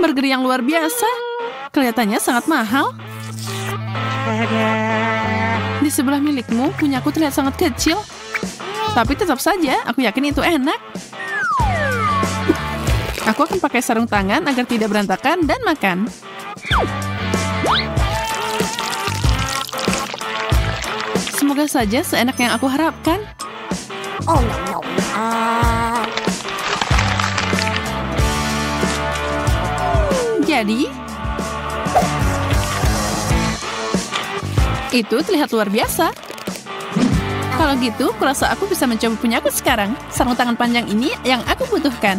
Burger yang luar biasa. Kelihatannya sangat mahal. Di sebelah milikmu, punyaku terlihat sangat kecil. Tapi tetap saja, aku yakin itu enak. Aku akan pakai sarung tangan agar tidak berantakan dan makan. Semoga saja seenak yang aku harapkan. Jadi, itu terlihat luar biasa. Kalau gitu, kurasa aku bisa mencoba punyaku sekarang. Sarung tangan panjang ini yang aku butuhkan.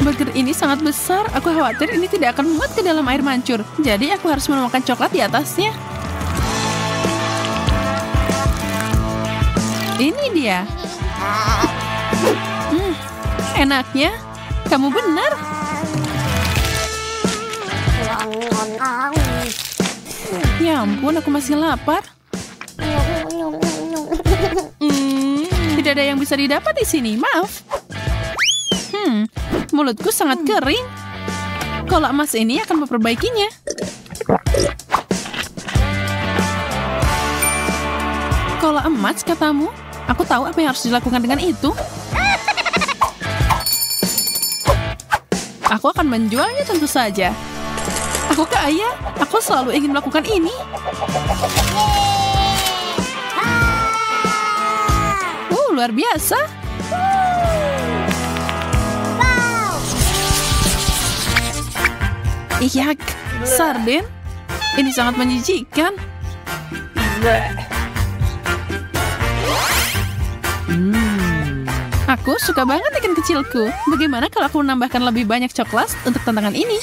Burger ini sangat besar. Aku khawatir ini tidak akan muat ke dalam air mancur. Jadi aku harus menuangkan coklat di atasnya. Ini dia. Enaknya. Kamu benar. Ya ampun, aku masih lapar. Tidak ada yang bisa didapat di sini. Maaf. Mulutku sangat kering. Kalau emas ini akan memperbaikinya. Kalau emas, katamu? Aku tahu apa yang harus dilakukan dengan itu. Aku akan menjualnya tentu saja. Aku kaya. Aku selalu ingin melakukan ini. Luar biasa. Iyak, sarden. Ini sangat menjijikkan. Aku suka banget ikan kecilku. Bagaimana kalau aku menambahkan lebih banyak coklat untuk tantangan ini?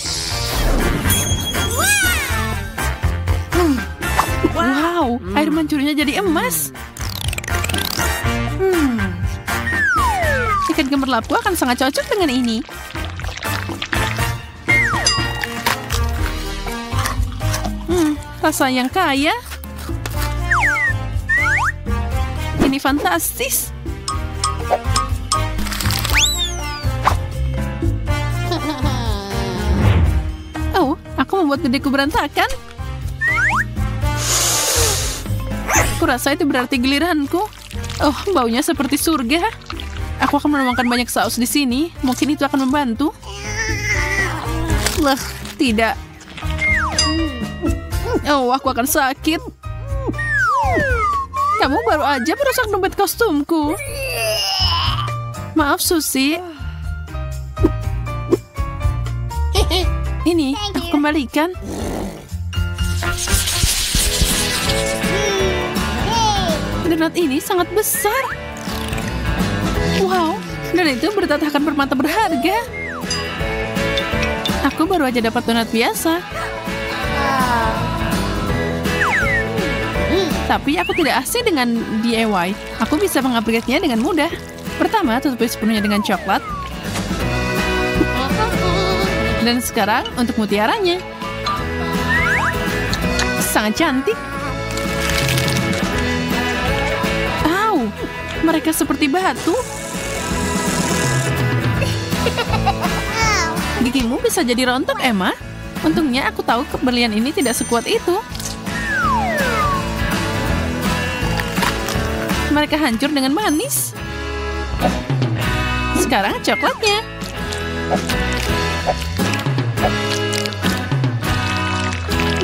Wow, air mancurnya jadi emas. Ikan gemerlapku akan sangat cocok dengan ini. Rasa yang kaya. Ini fantastis. Oh, aku membuat gedeku berantakan. Kurasa itu berarti giliranku. Oh, baunya seperti surga. Aku akan menuangkan banyak saus di sini. Mungkin itu akan membantu. Tidak. Oh, aku akan sakit. Kamu baru aja merusak dompet kostumku. Maaf, Susi. Ini, aku kembalikan. Donat ini sangat besar. Wow, dan itu bertatakan permata berharga. Aku baru aja dapat donat biasa. Tapi aku tidak asing dengan DIY. Aku bisa mengupgrade-nya dengan mudah. Pertama, tutupi sepenuhnya dengan coklat. Dan sekarang untuk mutiaranya. Sangat cantik. Au, mereka seperti batu. Gigimu bisa jadi rontok, Emma. Untungnya aku tahu berlian ini tidak sekuat itu. Mereka hancur dengan manis. Sekarang coklatnya.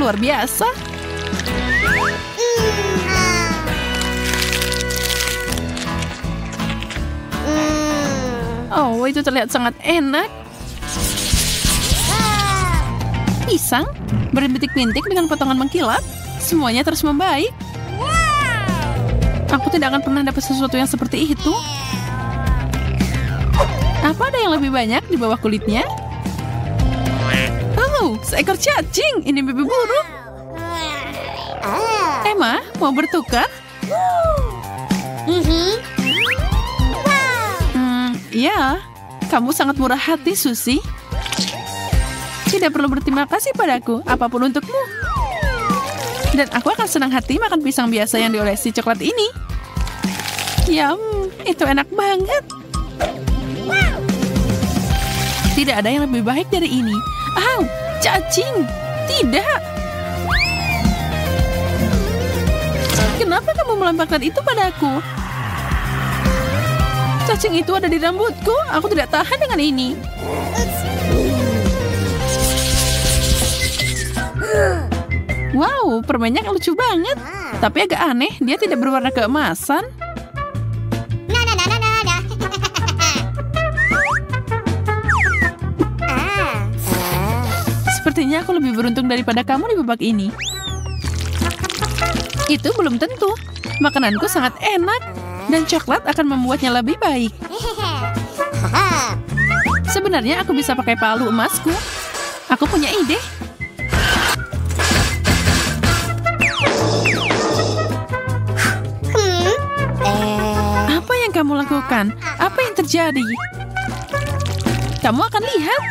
Luar biasa. Oh, itu terlihat sangat enak. Pisang berbintik-bintik dengan potongan mengkilap. Semuanya terus membaik. Aku tidak akan pernah dapat sesuatu yang seperti itu. Apa ada yang lebih banyak di bawah kulitnya? Oh, seekor cacing. Ini mimpi buruk. Emma, mau bertukar? Ya, kamu sangat murah hati, Susi. Tidak perlu berterima kasih padaku, apapun untukmu. Dan aku akan senang hati makan pisang biasa yang diolesi coklat ini. Yum, itu enak banget. Tidak ada yang lebih baik dari ini. Au, cacing. Tidak. Kenapa kamu melemparkan itu padaku? Cacing itu ada di rambutku. Aku tidak tahan dengan ini. Wow, permennya lucu banget. Tapi agak aneh, dia tidak berwarna keemasan. Sepertinya aku lebih beruntung daripada kamu di babak ini. Itu belum tentu. Makananku sangat enak, dan coklat akan membuatnya lebih baik. Sebenarnya aku bisa pakai palu emasku. Aku punya ide. Apa yang kamu lakukan? Apa yang terjadi? Kamu akan lihat.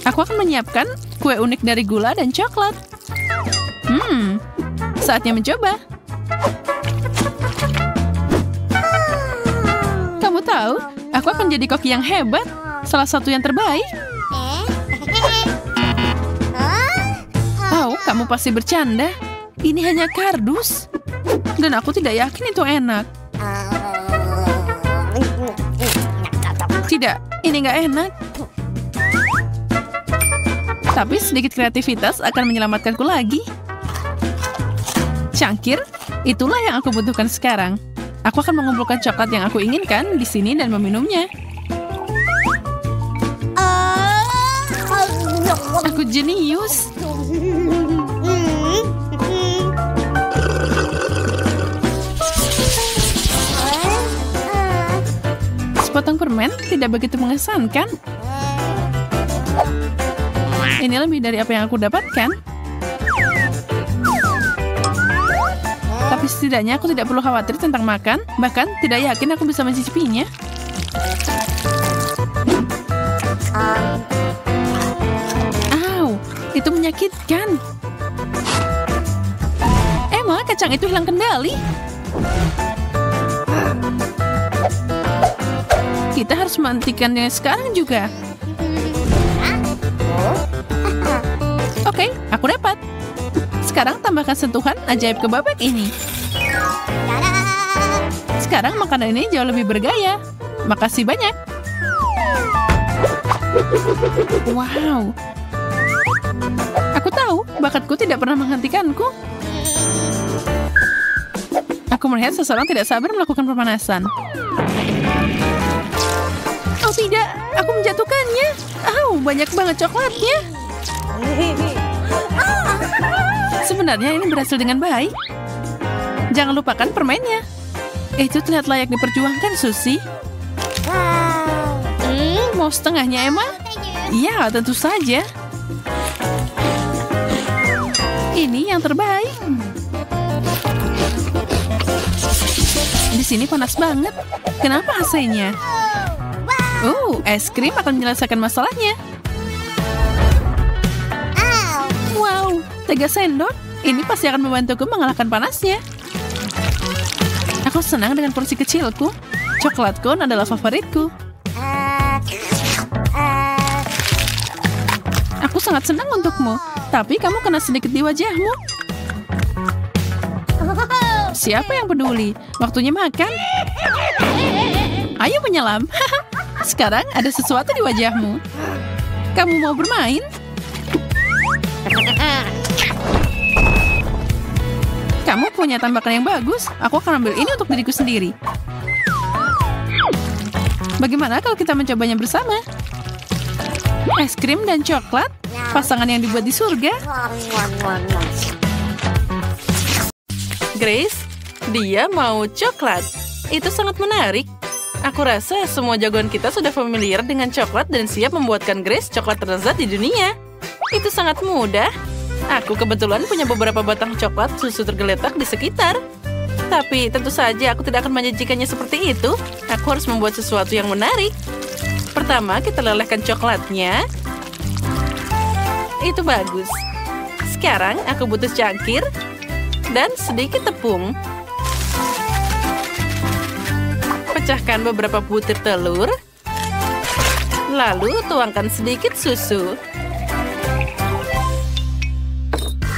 Aku akan menyiapkan kue unik dari gula dan coklat. Saatnya mencoba. Kamu tahu, aku akan jadi koki yang hebat. Salah satu yang terbaik. Oh, kamu pasti bercanda. Ini hanya kardus. Dan aku tidak yakin itu enak. Tidak, ini nggak enak. Tapi sedikit kreativitas akan menyelamatkanku lagi. Cangkir, itulah yang aku butuhkan sekarang. Aku akan mengumpulkan coklat yang aku inginkan di sini dan meminumnya. Aku jenius. Sepotong permen tidak begitu mengesankan. Ini lebih dari apa yang aku dapatkan. Tapi setidaknya aku tidak perlu khawatir tentang makan. Bahkan tidak yakin aku bisa mencicipinya. Au, itu menyakitkan. Emma, kacang itu hilang kendali. Kita harus menghentikannya sekarang juga. Oke, aku dapat. Sekarang tambahkan sentuhan ajaib ke babak ini. Sekarang makanan ini jauh lebih bergaya. Makasih banyak. Wow. Aku tahu, bakatku tidak pernah menghentikanku. Aku melihat seseorang tidak sabar melakukan pemanasan. Oh tidak, aku menjatuhkannya. Banyak banget coklatnya. Sebenarnya ini berhasil dengan baik. Jangan lupakan permennya. Itu terlihat layak diperjuangkan, Susie. Mau setengahnya, Emma? Iya, tentu saja. Ini yang terbaik. Di sini panas banget. Kenapa AC-nya? Es krim akan menyelesaikan masalahnya. Wow, 3 sendok. Ini pasti akan membantuku mengalahkan panasnya. Aku senang dengan porsi kecilku. Coklat cone adalah favoritku. Aku sangat senang untukmu. Tapi kamu kena sedikit di wajahmu. Siapa yang peduli? Waktunya makan. Ayo menyelam. Sekarang ada sesuatu di wajahmu. Kamu mau bermain? Kamu punya tambakan yang bagus. Aku akan ambil ini untuk diriku sendiri. Bagaimana kalau kita mencobanya bersama? Es krim dan coklat, pasangan yang dibuat di surga. Grace, dia mau coklat. Itu sangat menarik. Aku rasa semua jagoan kita sudah familiar dengan coklat dan siap membuatkan Grace coklat terlezat di dunia. Itu sangat mudah. Aku kebetulan punya beberapa batang coklat susu tergeletak di sekitar. Tapi tentu saja aku tidak akan menyajikannya seperti itu. Aku harus membuat sesuatu yang menarik. Pertama, kita lelehkan coklatnya. Itu bagus. Sekarang aku butuh cangkir dan sedikit tepung. Pecahkan beberapa butir telur. Lalu tuangkan sedikit susu.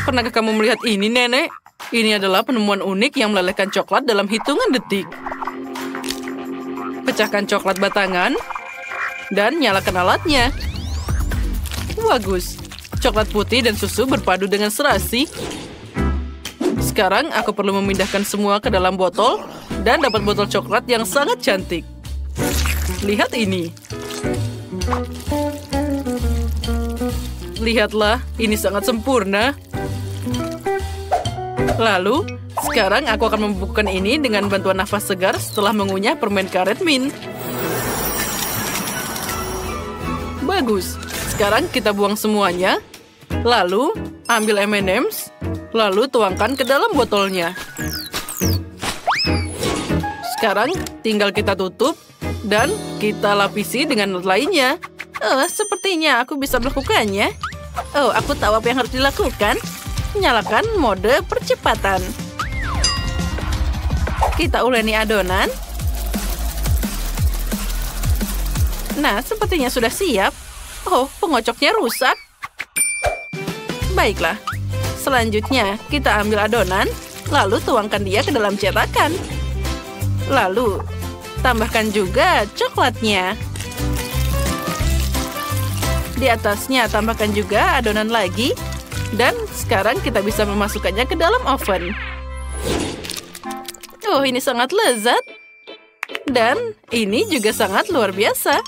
Pernahkah kamu melihat ini, Nenek? Ini adalah penemuan unik yang melelehkan coklat dalam hitungan detik. Pecahkan coklat batangan dan nyalakan alatnya. Bagus. Coklat putih dan susu berpadu dengan serasi. Sekarang aku perlu memindahkan semua ke dalam botol dan dapat botol coklat yang sangat cantik. Lihat ini. Lihatlah, ini sangat sempurna. Lalu, sekarang aku akan membubukkan ini dengan bantuan nafas segar setelah mengunyah permen karet mint. Bagus. Sekarang kita buang semuanya. Lalu, ambil M&M's. Lalu tuangkan ke dalam botolnya. Sekarang, tinggal kita tutup. Dan kita lapisi dengan lainnya. Sepertinya aku bisa melakukannya. Aku tahu apa yang harus dilakukan. Nyalakan mode percepatan. Kita uleni adonan. Nah, sepertinya sudah siap. Oh, pengocoknya rusak. Baiklah. Selanjutnya, kita ambil adonan, lalu tuangkan dia ke dalam cetakan. Lalu, tambahkan juga coklatnya. Di atasnya, tambahkan juga adonan lagi. Dan sekarang kita bisa memasukkannya ke dalam oven. Oh, ini sangat lezat. Dan ini juga sangat luar biasa.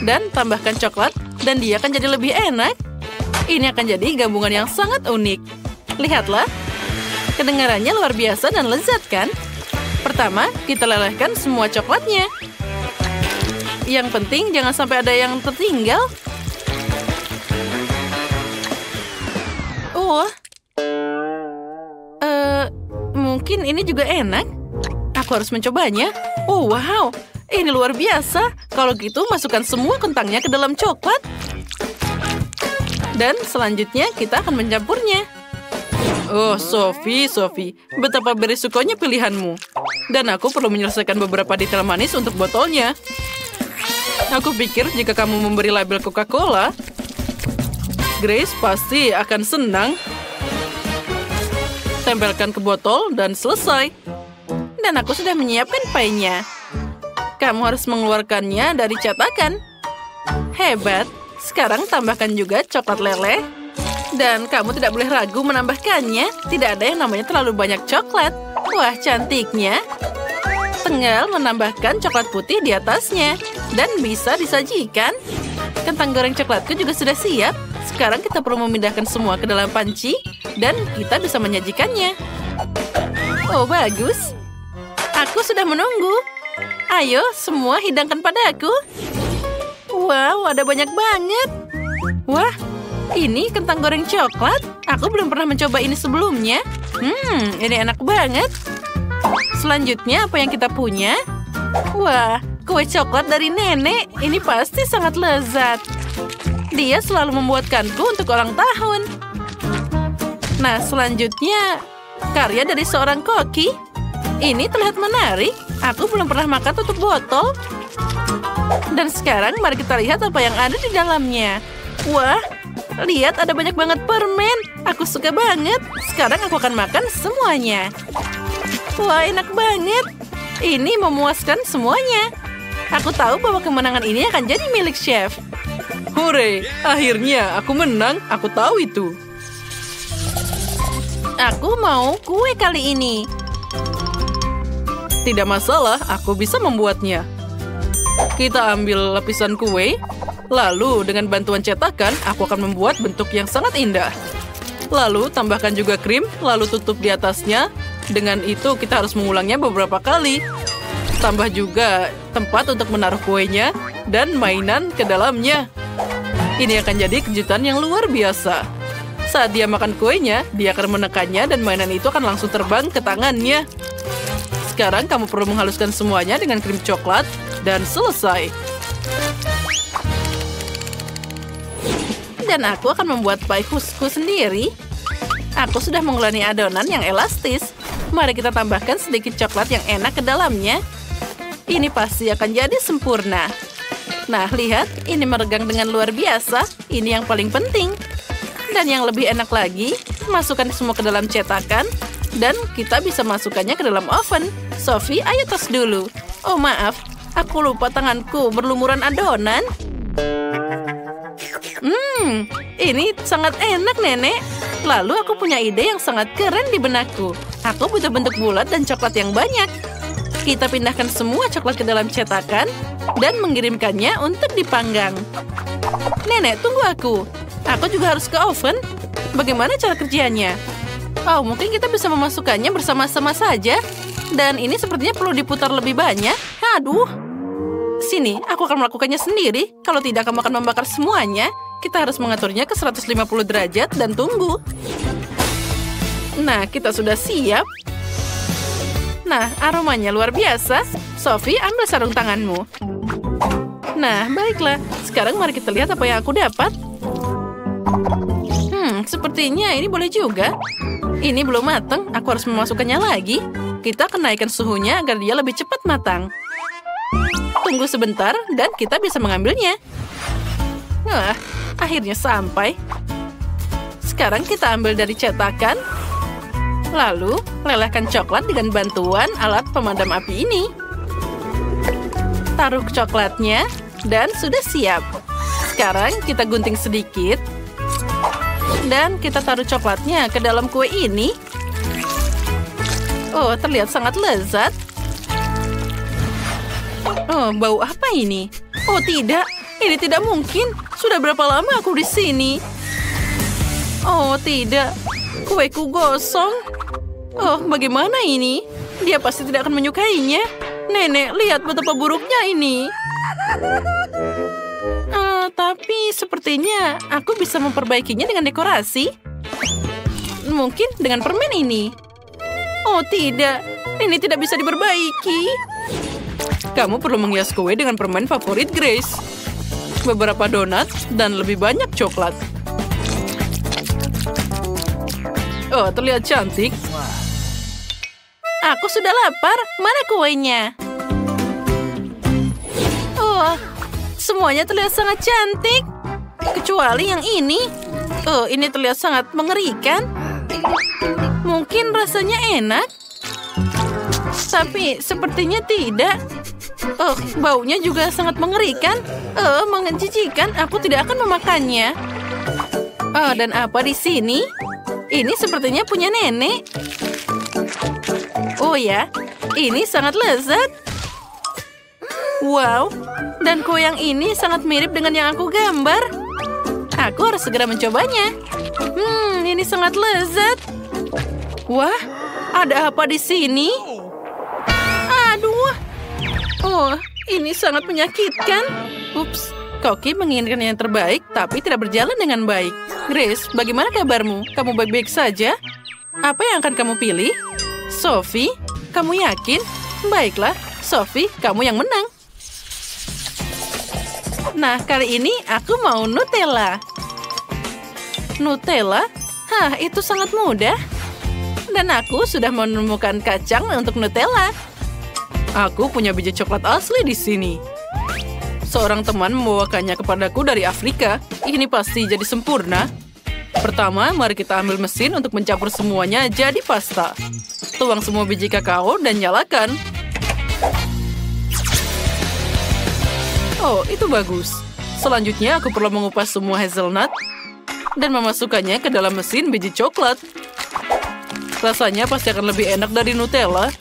Dan tambahkan coklat, dan dia akan jadi lebih enak. Ini akan jadi gabungan yang sangat unik. Lihatlah. Kedengarannya luar biasa dan lezat, kan? Pertama, kita lelehkan semua coklatnya. Yang penting jangan sampai ada yang tertinggal. Mungkin ini juga enak. Aku harus mencobanya. Oh, wow. Ini luar biasa. Kalau gitu, masukkan semua kentangnya ke dalam coklat. Dan selanjutnya, kita akan mencampurnya. Oh, Sophie. Betapa berisikonya pilihanmu. Dan aku perlu menyelesaikan beberapa detail manis untuk botolnya. Aku pikir jika kamu memberi label Coca-Cola, Grace pasti akan senang. Tempelkan ke botol dan selesai. Dan aku sudah menyiapkan pie-nya. Kamu harus mengeluarkannya dari cetakan. Hebat. Sekarang tambahkan juga coklat leleh. Dan kamu tidak boleh ragu menambahkannya. Tidak ada yang namanya terlalu banyak coklat. Wah, cantiknya. Tinggal menambahkan coklat putih di atasnya. Dan bisa disajikan. Kentang goreng coklatku juga sudah siap. Sekarang kita perlu memindahkan semua ke dalam panci. Dan kita bisa menyajikannya. Oh, bagus. Aku sudah menunggu. Ayo, semua hidangkan padaku. Wow, ada banyak banget. Wah, ini kentang goreng coklat. Aku belum pernah mencoba ini sebelumnya. Ini enak banget. Selanjutnya, apa yang kita punya? Wah, kue coklat dari nenek. Ini pasti sangat lezat. Dia selalu membuatkanku untuk ulang tahun. Nah, selanjutnya, karya dari seorang koki. Ini terlihat menarik. Aku belum pernah makan tutup botol. Dan sekarang mari kita lihat apa yang ada di dalamnya. Wah, lihat ada banyak banget permen. Aku suka banget. Sekarang aku akan makan semuanya. Wah, enak banget. Ini memuaskan semuanya. Aku tahu bahwa kemenangan ini akan jadi milik chef. Hore, akhirnya aku menang. Aku tahu itu. Aku mau kue kali ini. Tidak masalah, aku bisa membuatnya. Kita ambil lapisan kue, lalu dengan bantuan cetakan, aku akan membuat bentuk yang sangat indah. Lalu tambahkan juga krim, lalu tutup di atasnya. Dengan itu kita harus mengulangnya beberapa kali. Tambah juga tempat untuk menaruh kuenya dan mainan ke dalamnya. Ini akan jadi kejutan yang luar biasa. Saat dia makan kuenya, dia akan menekannya dan mainan itu akan langsung terbang ke tangannya. Sekarang kamu perlu menghaluskan semuanya dengan krim coklat dan selesai. Dan aku akan membuat pie khususku sendiri. Aku sudah menguleni adonan yang elastis. Mari kita tambahkan sedikit coklat yang enak ke dalamnya. Ini pasti akan jadi sempurna. Nah, lihat. Ini meregang dengan luar biasa. Ini yang paling penting. Dan yang lebih enak lagi, masukkan semua ke dalam cetakan. Dan kita bisa masukkannya ke dalam oven. Sophie, ayo tos dulu. Oh, maaf. Aku lupa tanganku berlumuran adonan. Ini sangat enak, Nenek. Lalu aku punya ide yang sangat keren di benakku. Aku butuh bentuk bulat dan coklat yang banyak. Kita pindahkan semua coklat ke dalam cetakan dan mengirimkannya untuk dipanggang. Nenek, tunggu aku. Aku juga harus ke oven. Bagaimana cara kerjanya? Oh, mungkin kita bisa memasukkannya bersama-sama saja. Dan ini sepertinya perlu diputar lebih banyak. Aduh. Sini, aku akan melakukannya sendiri. Kalau tidak, kamu akan membakar semuanya. Kita harus mengaturnya ke 150 derajat dan tunggu. Nah, kita sudah siap. Nah, aromanya luar biasa. Sophie, ambil sarung tanganmu. Nah, baiklah. Sekarang mari kita lihat apa yang aku dapat. Sepertinya ini boleh juga. Ini belum matang, aku harus memasukkannya lagi. Kita akan naikkan suhunya agar dia lebih cepat matang. Tunggu sebentar dan kita bisa mengambilnya. Wah, akhirnya sampai. Sekarang kita ambil dari cetakan. Lalu, lelehkan coklat dengan bantuan alat pemadam api ini. Taruh coklatnya dan sudah siap. Sekarang kita gunting sedikit. Dan kita taruh coklatnya ke dalam kue ini. Oh, terlihat sangat lezat. Oh, bau apa ini? Oh, tidak. Ini tidak mungkin. Sudah berapa lama aku di sini? Oh, tidak. Kueku gosong. Oh, bagaimana ini? Dia pasti tidak akan menyukainya. Nenek, lihat betapa buruknya ini. Tapi sepertinya aku bisa memperbaikinya dengan dekorasi. Mungkin dengan permen ini. Oh, tidak. Ini tidak bisa diperbaiki. Kamu perlu menghias kue dengan permen favorit Grace. Beberapa donat dan lebih banyak coklat. Oh, terlihat cantik. Aku sudah lapar. Mana kuenya? Oh, semuanya terlihat sangat cantik. Kecuali yang ini. Oh, ini terlihat sangat mengerikan. Mungkin rasanya enak. Tapi sepertinya tidak. Oh, baunya juga sangat mengerikan. Oh, menjijikan. Aku tidak akan memakannya. Oh, dan apa di sini? Ini sepertinya punya nenek. Oh ya, ini sangat lezat. Wow, dan kue yang ini sangat mirip dengan yang aku gambar. Aku harus segera mencobanya. Ini sangat lezat. Wah, ada apa di sini? Aduh. Oh, ini sangat menyakitkan. Ups, Koki menginginkan yang terbaik, tapi tidak berjalan dengan baik. Grace, bagaimana kabarmu? Kamu baik-baik saja? Apa yang akan kamu pilih? Sophie, kamu yakin? Baiklah, Sophie, kamu yang menang. Nah, kali ini aku mau Nutella. Nutella? Hah, itu sangat mudah. Dan aku sudah menemukan kacang untuk Nutella. Aku punya biji coklat asli di sini. Seorang teman membawakannya kepadaku dari Afrika. Ini pasti jadi sempurna. Pertama, mari kita ambil mesin untuk mencampur semuanya jadi pasta. Tuang semua biji kakao dan nyalakan. Oh, itu bagus. Selanjutnya, aku perlu mengupas semua hazelnut dan memasukkannya ke dalam mesin biji coklat. Rasanya pasti akan lebih enak dari Nutella.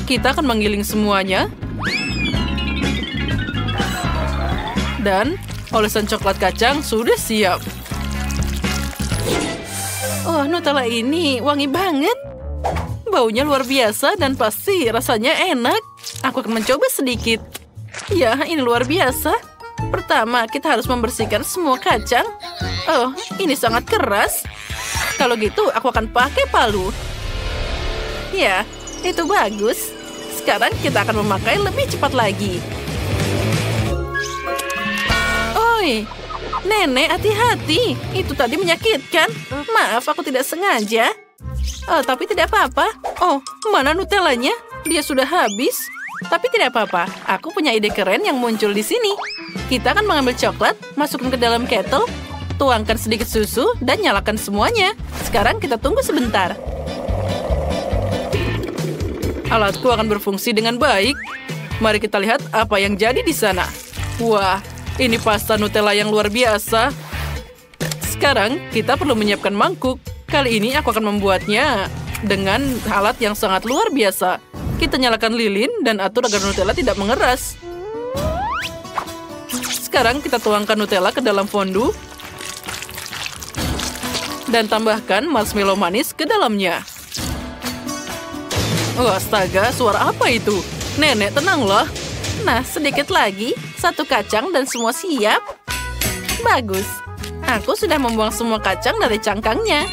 Kita akan menggiling semuanya. Dan olesan coklat kacang sudah siap. Oh, Nutella ini wangi banget. Baunya luar biasa dan pasti rasanya enak. Aku akan mencoba sedikit. Ya, ini luar biasa. Pertama, kita harus membersihkan semua kacang. Oh, ini sangat keras. Kalau gitu, aku akan pakai palu. Ya, itu bagus. Sekarang kita akan memakai lebih cepat lagi. Oi, Nenek, hati-hati. Itu tadi menyakitkan. Maaf, aku tidak sengaja. Oh, tapi tidak apa-apa. Oh, mana Nutellanya? Dia sudah habis. Tapi tidak apa-apa, aku punya ide keren yang muncul di sini. Kita akan mengambil coklat, masukkan ke dalam kettle, tuangkan sedikit susu, dan nyalakan semuanya. Sekarang kita tunggu sebentar. Alatku akan berfungsi dengan baik. Mari kita lihat apa yang jadi di sana. Wah, ini pasta Nutella yang luar biasa. Sekarang kita perlu menyiapkan mangkuk. Kali ini aku akan membuatnya dengan alat yang sangat luar biasa. Kita nyalakan lilin dan atur agar Nutella tidak mengeras. Sekarang kita tuangkan Nutella ke dalam fondue. Dan tambahkan marshmallow manis ke dalamnya. Oh, astaga, suara apa itu? Nenek, tenanglah. Nah, sedikit lagi. 1 kacang dan semua siap. Bagus. Aku sudah membuang semua kacang dari cangkangnya.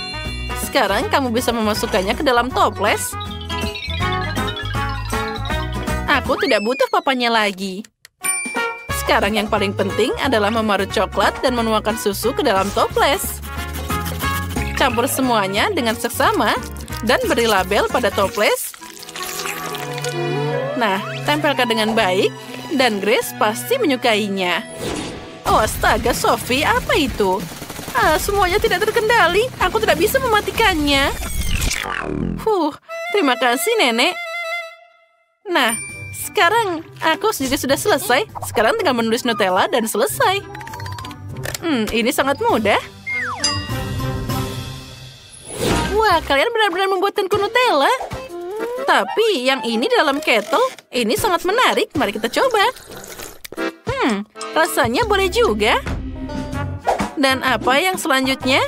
Sekarang kamu bisa memasukkannya ke dalam toples. Aku tidak butuh papanya lagi. Sekarang yang paling penting adalah memarut coklat dan menuangkan susu ke dalam toples. Campur semuanya dengan seksama dan beri label pada toples. Nah, tempelkan dengan baik dan Grace pasti menyukainya. Oh, astaga, Sophie, apa itu? Semuanya tidak terkendali. Aku tidak bisa mematikannya. Terima kasih, Nenek. Nah, sekarang aku juga sudah selesai. Sekarang tinggal menulis Nutella dan selesai. Ini sangat mudah. Wah, kalian benar-benar membuatkanku Nutella. Tapi yang ini dalam kettle, ini sangat menarik. Mari kita coba. Rasanya boleh juga. Dan apa yang selanjutnya?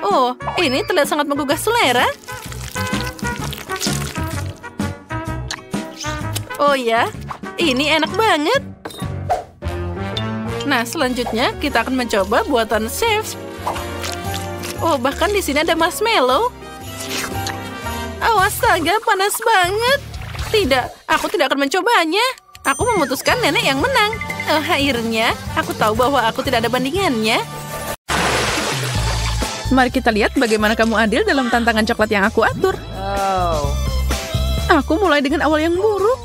Oh, ini terlihat sangat menggugah selera. Oh ya, ini enak banget. Nah, selanjutnya kita akan mencoba buatan chef. Oh, bahkan di sini ada marshmallow. Oh, astaga, panas banget. Tidak, aku tidak akan mencobanya. Aku memutuskan nenek yang menang. Oh, akhirnya, aku tahu bahwa aku tidak ada bandingannya. Mari kita lihat bagaimana kamu adil dalam tantangan coklat yang aku atur. Aku mulai dengan awal yang buruk.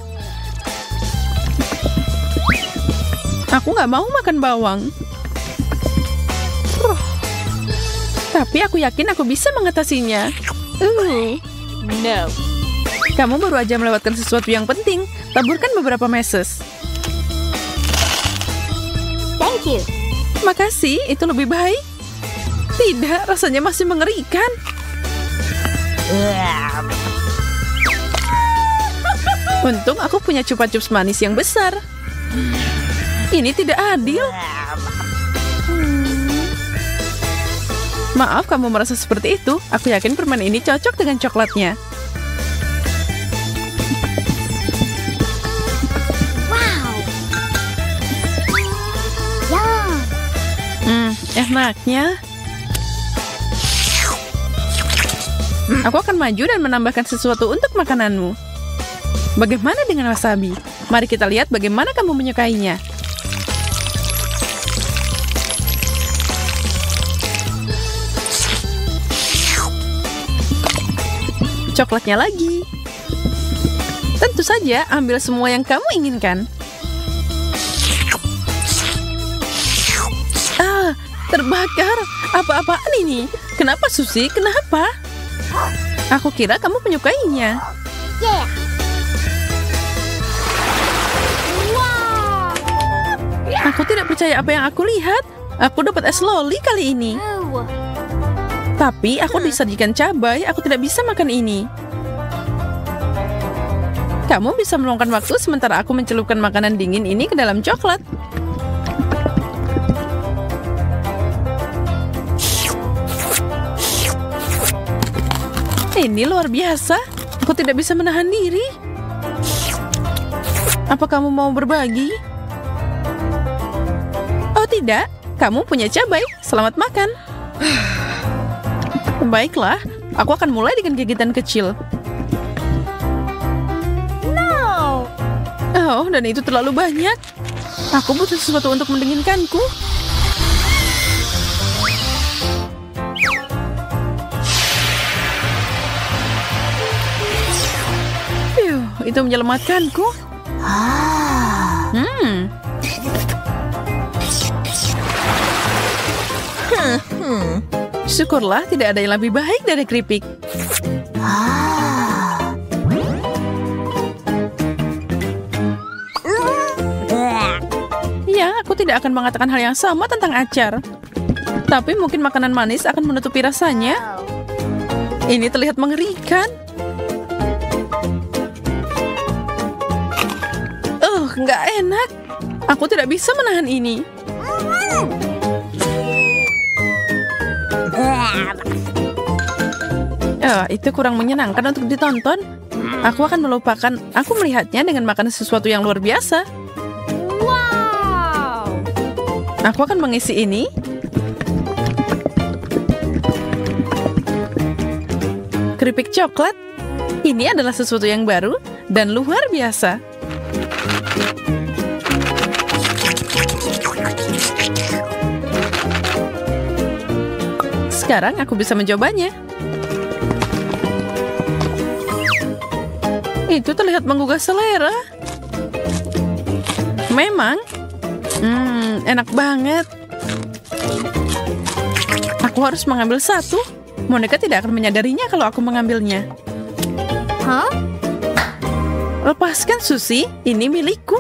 Aku nggak mau makan bawang. Tapi aku yakin aku bisa mengatasinya. No. Kamu baru aja melewatkan sesuatu yang penting. Taburkan beberapa meses. Thank you. Makasih, itu lebih baik. Tidak, rasanya masih mengerikan. Untung aku punya chupa chups manis yang besar. Ini tidak adil. Maaf kamu merasa seperti itu. Aku yakin permen ini cocok dengan coklatnya. Wow. Yum. Enaknya. Aku akan maju dan menambahkan sesuatu untuk makananmu. Bagaimana dengan wasabi? Mari kita lihat bagaimana kamu menyukainya. Coklatnya lagi. Tentu saja, ambil semua yang kamu inginkan. Terbakar. Apa-apaan ini? Kenapa, Susi? Kenapa? Aku kira kamu menyukainya. Yeah. Wow. Aku tidak percaya apa yang aku lihat. Aku dapat es loli kali ini. Oh. Tapi aku disajikan cabai, aku tidak bisa makan ini. Kamu bisa meluangkan waktu sementara aku mencelupkan makanan dingin ini ke dalam coklat. Ini luar biasa. Aku tidak bisa menahan diri. Apa kamu mau berbagi? Oh tidak, kamu punya cabai. Selamat makan. Baiklah, aku akan mulai dengan gigitan kecil. No. Oh, dan itu terlalu banyak. Aku butuh sesuatu untuk mendinginkanku. itu menyelamatkanku. Syukurlah tidak ada yang lebih baik dari keripik. Ya, aku tidak akan mengatakan hal yang sama tentang acar. Tapi mungkin makanan manis akan menutupi rasanya. Ini terlihat mengerikan. Nggak enak. Aku tidak bisa menahan ini. Itu kurang menyenangkan untuk ditonton. Aku akan melupakan aku melihatnya dengan makan sesuatu yang luar biasa. Wow. Aku akan mengisi ini. Keripik coklat. Ini adalah sesuatu yang baru dan luar biasa. Sekarang aku bisa mencobanya. Itu terlihat menggugah selera. Memang. Enak banget. Aku harus mengambil satu. Monica tidak akan menyadarinya kalau aku mengambilnya. Hah? Lepaskan, Susie. Ini milikku.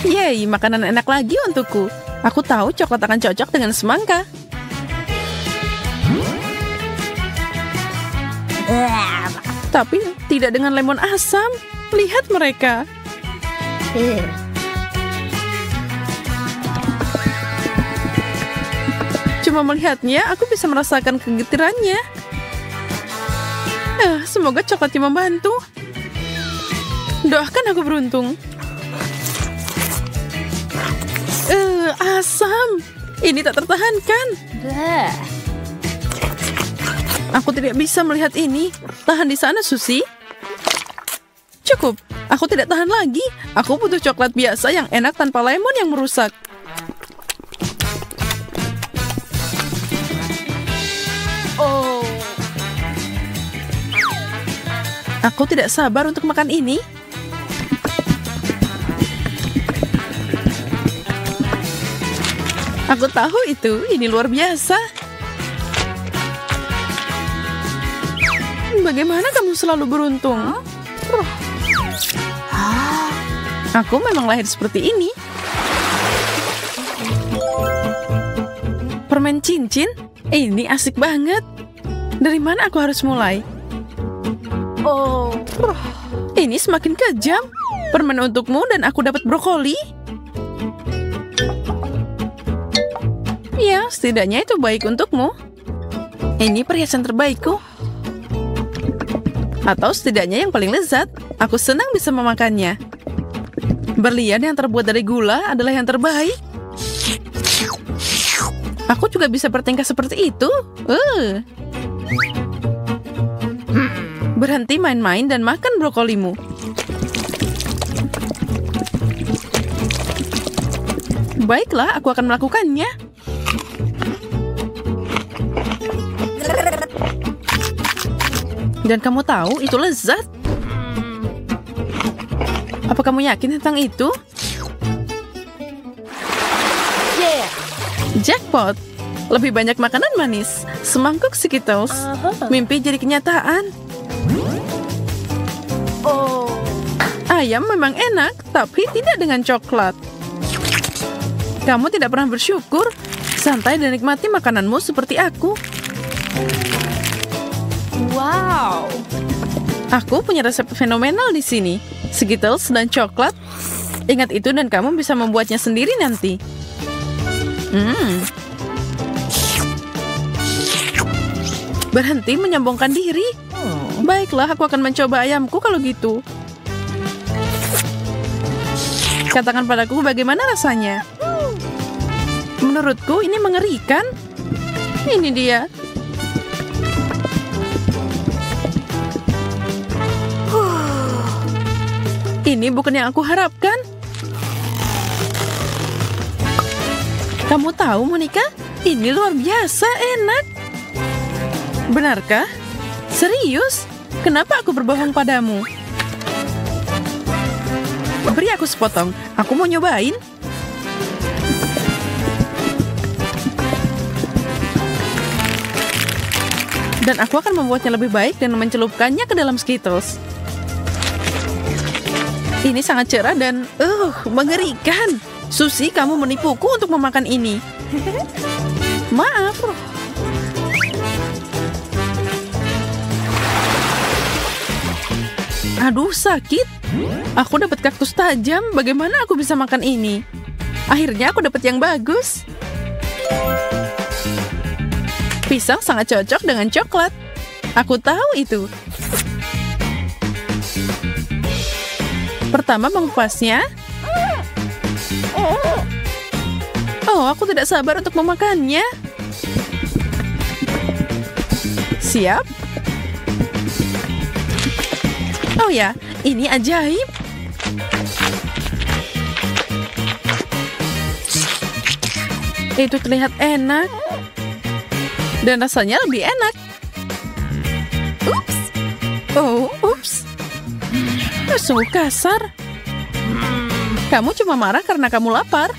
Yeay, makanan enak lagi untukku. Aku tahu coklat akan cocok dengan semangka. Tapi tidak dengan lemon asam. Lihat mereka. Cuma melihatnya, aku bisa merasakan kegetirannya. Semoga coklatnya membantu. Doakan aku beruntung. Asam. Ini tak tertahankan. Aku tidak bisa melihat ini. Tahan di sana, Susie. Cukup. Aku tidak tahan lagi. Aku butuh coklat biasa yang enak tanpa lemon yang merusak. Aku tidak sabar untuk makan ini. Aku tahu itu. Ini luar biasa. Bagaimana kamu selalu beruntung? Aku memang lahir seperti ini. Permen cincin? Ini asik banget. Dari mana aku harus mulai? Ini semakin kejam. Permen untukmu dan aku dapat brokoli. Ya, setidaknya itu baik untukmu. Ini perhiasan terbaikku. Atau setidaknya yang paling lezat. Aku senang bisa memakannya. Berlian yang terbuat dari gula adalah yang terbaik. Aku juga bisa bertingkah seperti itu. Berhenti main-main dan makan brokolimu. Baiklah, aku akan melakukannya. Dan kamu tahu, itu lezat. Apa kamu yakin tentang itu? Jackpot. Lebih banyak makanan manis. Semangkuk Skittles. Mimpi jadi kenyataan. Ayam memang enak, tapi tidak dengan coklat. Kamu tidak pernah bersyukur. Santai dan nikmati makananmu seperti aku. Wow. Aku punya resep fenomenal di sini. Skittles dan coklat. Ingat itu dan kamu bisa membuatnya sendiri nanti. Berhenti menyombongkan diri. Baiklah, aku akan mencoba ayamku kalau gitu. Katakan padaku bagaimana rasanya. Menurutku ini mengerikan. Ini dia. Ini bukan yang aku harapkan. Kamu tahu, Monica? Ini luar biasa enak. Benarkah? Serius? Kenapa aku berbohong padamu? Beri aku sepotong. Aku mau nyobain. Dan aku akan membuatnya lebih baik dan mencelupkannya ke dalam Skittles. Ini sangat cerah dan mengerikan. Susie, kamu menipuku untuk memakan ini. Maaf. Aduh, sakit. Aku dapat kaktus tajam. Bagaimana aku bisa makan ini? Akhirnya aku dapat yang bagus. Pisang sangat cocok dengan coklat. Aku tahu itu. Pertama mengupasnya. Oh, aku tidak sabar untuk memakannya. Siap? Oh ya, ini ajaib. Itu terlihat enak. Dan rasanya lebih enak. Ups. Oh, ups. Sungguh kasar. Kamu cuma marah karena kamu lapar.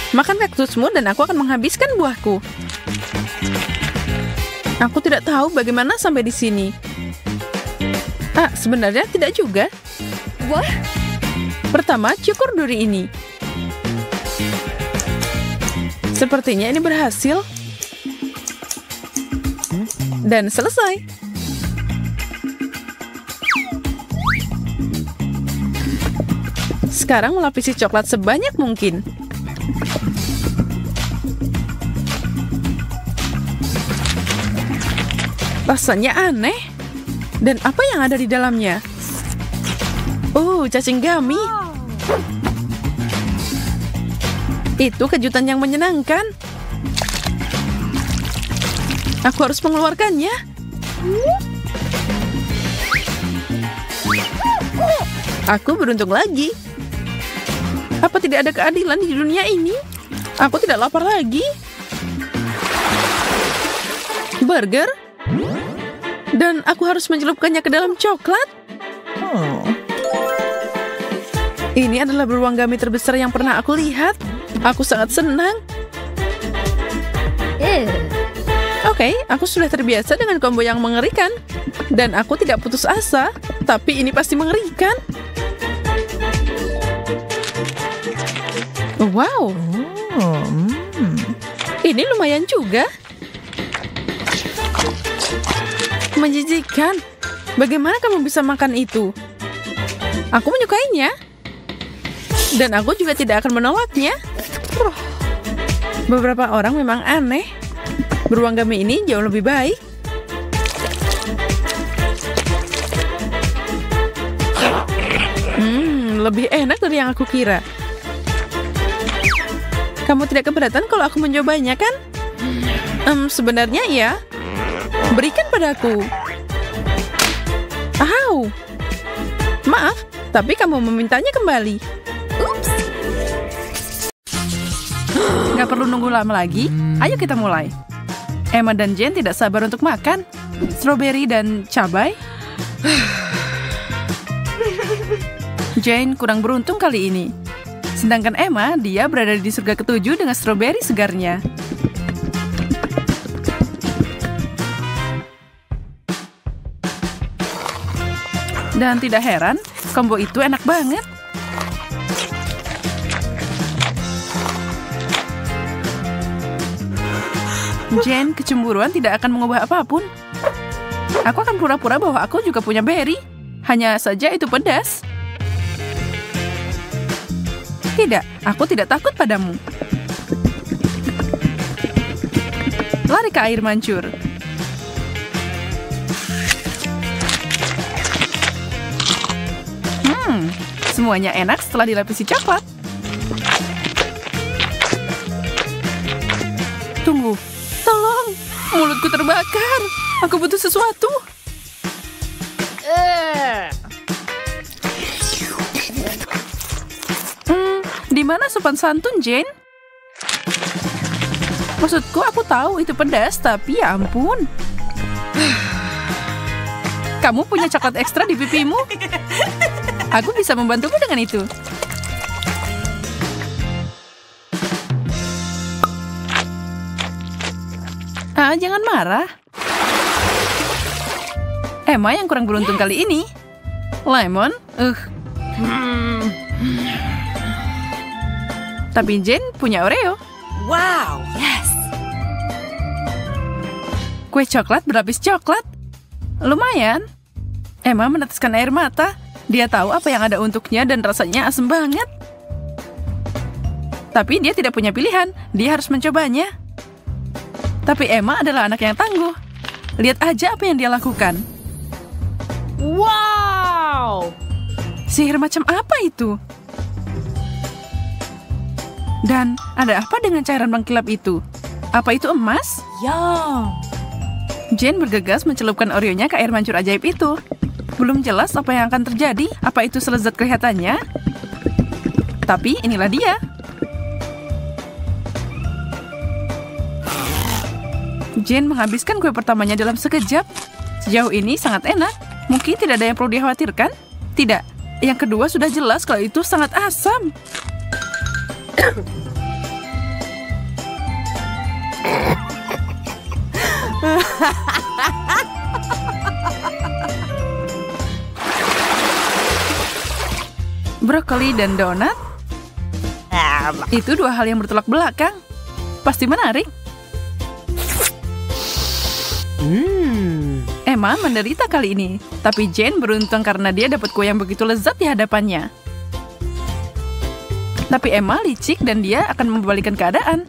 Makan kaktusmu dan aku akan menghabiskan buahku. Aku tidak tahu bagaimana sampai di sini. Sebenarnya tidak juga. What? Pertama, cukur duri ini. Sepertinya ini berhasil. Dan selesai. Sekarang melapisi coklat sebanyak mungkin. Rasanya aneh. Dan apa yang ada di dalamnya? Cacing gummy. Itu kejutan yang menyenangkan. Aku harus mengeluarkannya. Aku beruntung lagi. Apa tidak ada keadilan di dunia ini? Aku tidak lapar lagi. Burger? Dan aku harus mencelupkannya ke dalam coklat? Ini adalah beruang gummy terbesar yang pernah aku lihat. Aku sangat senang. Oke, aku sudah terbiasa dengan combo yang mengerikan. Dan aku tidak putus asa. Tapi ini pasti mengerikan. Wow. Ini lumayan juga. Menjijikkan. Bagaimana kamu bisa makan itu? Aku menyukainya. Dan aku juga tidak akan menolaknya. Beberapa orang memang aneh. Beruang gummy ini jauh lebih baik. Lebih enak dari yang aku kira. Kamu tidak keberatan kalau aku mencobanya, kan? Sebenarnya iya. Berikan padaku. Au. Maaf, tapi kamu memintanya kembali. Ups. Gak perlu nunggu lama lagi. Ayo kita mulai. Emma dan Jane tidak sabar untuk makan. Strawberry dan cabai. Jane kurang beruntung kali ini. Sedangkan Emma, dia berada di surga ketujuh dengan strawberry segarnya. Dan tidak heran, combo itu enak banget. Jane kecemburuan tidak akan mengubah apapun. Aku akan pura-pura bahwa aku juga punya berry. Hanya saja itu pedas. Tidak, aku tidak takut padamu. Lari ke air mancur. Semuanya enak setelah dilapisi coklat. Tunggu, tolong, mulutku terbakar. Aku butuh sesuatu. Di mana sopan santun, Jane? Maksudku, aku tahu itu pedas, tapi ya ampun. Kamu punya coklat ekstra di pipimu? Aku bisa membantumu dengan itu. Jangan marah. Emma yang kurang beruntung kali ini. Lemon, Tapi Jane punya Oreo. Wow. Yes. Kue coklat berlapis coklat. Lumayan. Emma meneteskan air mata. Dia tahu apa yang ada untuknya dan rasanya asem banget. Tapi dia tidak punya pilihan. Dia harus mencobanya. Tapi Emma adalah anak yang tangguh. Lihat aja apa yang dia lakukan. Wow. Sihir macam apa itu? Dan ada apa dengan cairan mengkilap itu? Apa itu emas? Yum. Jane bergegas mencelupkan Oreo-nya ke air mancur ajaib itu. Belum jelas apa yang akan terjadi. Apa itu selezat kelihatannya? Tapi inilah dia. Jane menghabiskan kue pertamanya dalam sekejap. Sejauh ini sangat enak. Mungkin tidak ada yang perlu dikhawatirkan? Tidak. Yang kedua sudah jelas kalau itu sangat asam. Brokoli dan donat? Itu dua hal yang bertolak belakang. Pasti menarik. Emma menderita kali ini, tapi Jane beruntung karena dia dapat kue yang begitu lezat di hadapannya. Tapi Emma licik dan dia akan membalikan keadaan.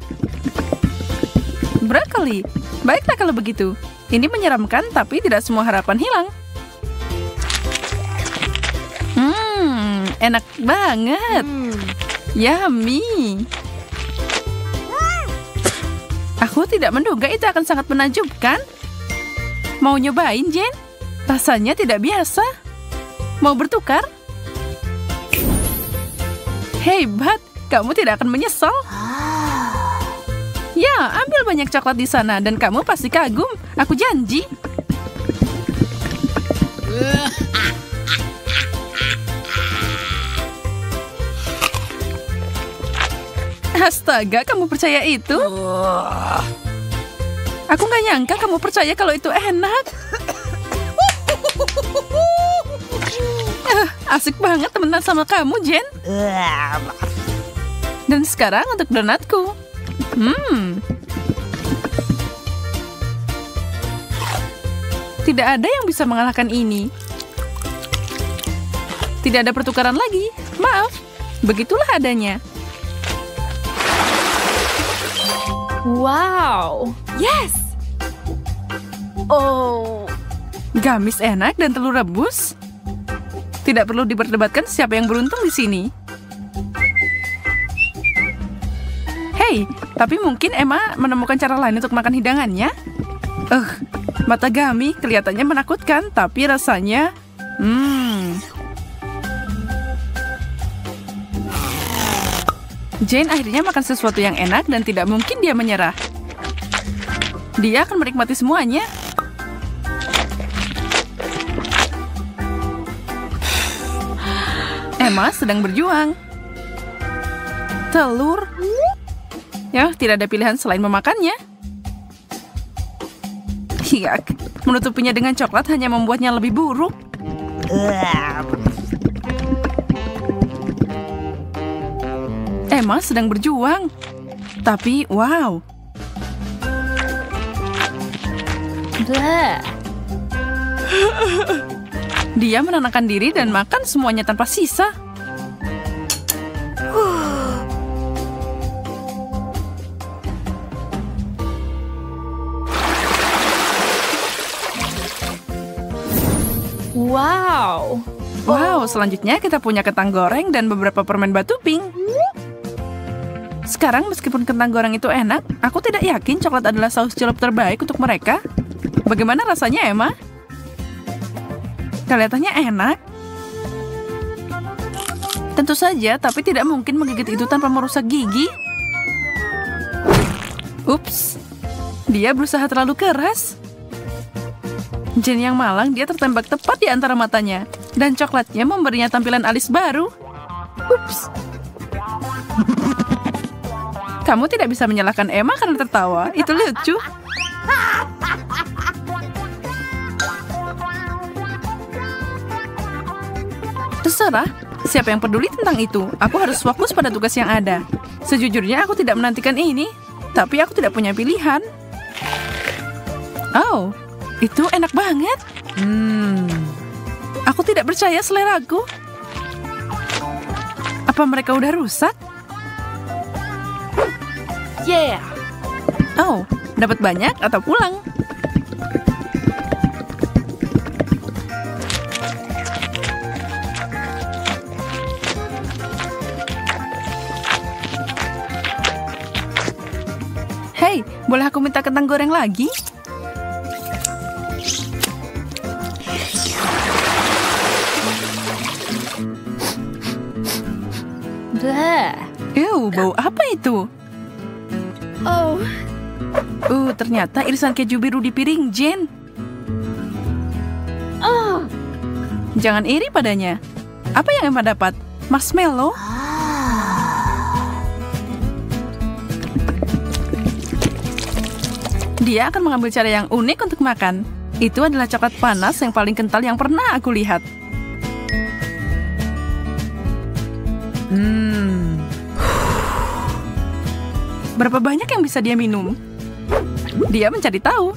Brokoli, baiklah kalau begitu. Ini menyeramkan, tapi tidak semua harapan hilang. Enak banget. Yummy. Aku tidak menduga itu akan sangat menakjubkan. Mau nyobain, Jane? Rasanya tidak biasa. Mau bertukar? Hebat, kamu tidak akan menyesal. Ya, ambil banyak coklat di sana dan kamu pasti kagum. Aku janji. Astaga, kamu percaya itu? Aku nggak nyangka kamu percaya kalau itu enak. Asik banget temenan sama kamu, Jen. Dan sekarang untuk donatku. Tidak ada yang bisa mengalahkan ini. Tidak ada pertukaran lagi. Maaf, begitulah adanya. Wow. Yes. Oh. Gamis enak dan telur rebus. Tidak perlu diperdebatkan siapa yang beruntung di sini. Hei, tapi mungkin Emma menemukan cara lain untuk makan hidangannya. Mata Gami kelihatannya menakutkan, tapi rasanya... Jane akhirnya makan sesuatu yang enak dan tidak mungkin dia menyerah. Dia akan menikmati semuanya. Emma sedang berjuang. Telur. Ya, tidak ada pilihan selain memakannya. Hiak, menutupinya dengan coklat hanya membuatnya lebih buruk. Emma sedang berjuang. Tapi, wow. Dia menenangkan diri dan makan semuanya tanpa sisa. Wow. Wow, selanjutnya kita punya kentang goreng dan beberapa permen batu pink. Sekarang meskipun kentang goreng itu enak, aku tidak yakin coklat adalah saus celup terbaik untuk mereka. Bagaimana rasanya, Emma? Kelihatannya enak. Tentu saja, tapi tidak mungkin menggigit itu tanpa merusak gigi. Ups, dia berusaha terlalu keras. Jane yang malang, dia tertembak tepat di antara matanya. Dan coklatnya memberinya tampilan alis baru. Ups. Kamu tidak bisa menyalahkan Emma karena tertawa. Itu lucu. Terserah, siapa yang peduli tentang itu? Aku harus fokus pada tugas yang ada. Sejujurnya aku tidak menantikan ini, tapi aku tidak punya pilihan. Oh, itu enak banget. Aku tidak percaya seleraku. Apa mereka udah rusak? Yeah. Oh, dapat banyak atau pulang? Hei, boleh aku minta kentang goreng lagi? Bleh. Bau apa itu? Oh. Ternyata irisan keju biru di piring Jane. Oh. Jangan iri padanya. Apa yang Emma dapat? Marshmallow? Dia akan mengambil cara yang unik untuk makan. Itu adalah coklat panas yang paling kental yang pernah aku lihat. Berapa banyak yang bisa dia minum? Dia mencari tahu.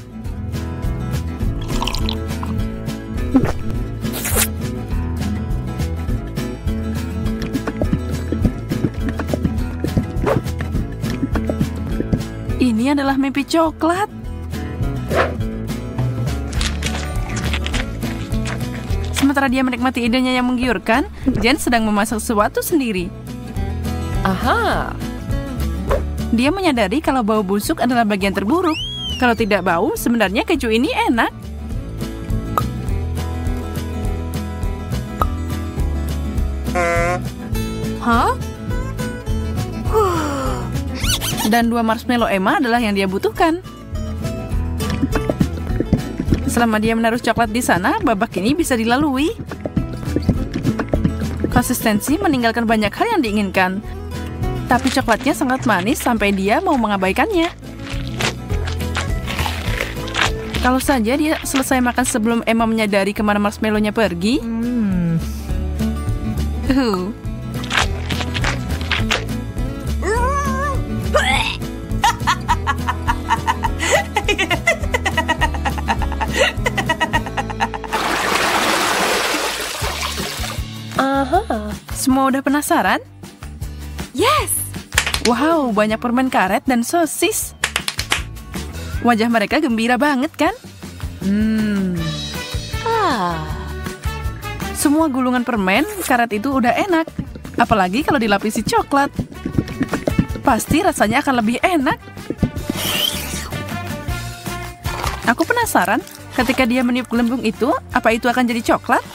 Ini adalah mimpi coklat. Sementara dia menikmati idenya yang menggiurkan, Jane sedang memasak sesuatu sendiri. Aha. Dia menyadari kalau bau busuk adalah bagian terburuk. Kalau tidak bau, sebenarnya keju ini enak. Hah? Dan 2 marshmallow Emma adalah yang dia butuhkan. Selama dia menaruh coklat di sana, babak ini bisa dilalui. Konsistensi meninggalkan banyak hal yang diinginkan. Tapi coklatnya sangat manis sampai dia mau mengabaikannya. Kalau saja dia selesai makan sebelum Emma menyadari kemana marshmallow-nya pergi. Semua udah penasaran? Yes. Wow, banyak permen karet dan sosis. Wajah mereka gembira banget kan? Semua gulungan permen karet itu udah enak. Apalagi kalau dilapisi coklat. Pasti rasanya akan lebih enak. Aku penasaran, ketika dia meniup gelembung itu, apa itu akan jadi coklat?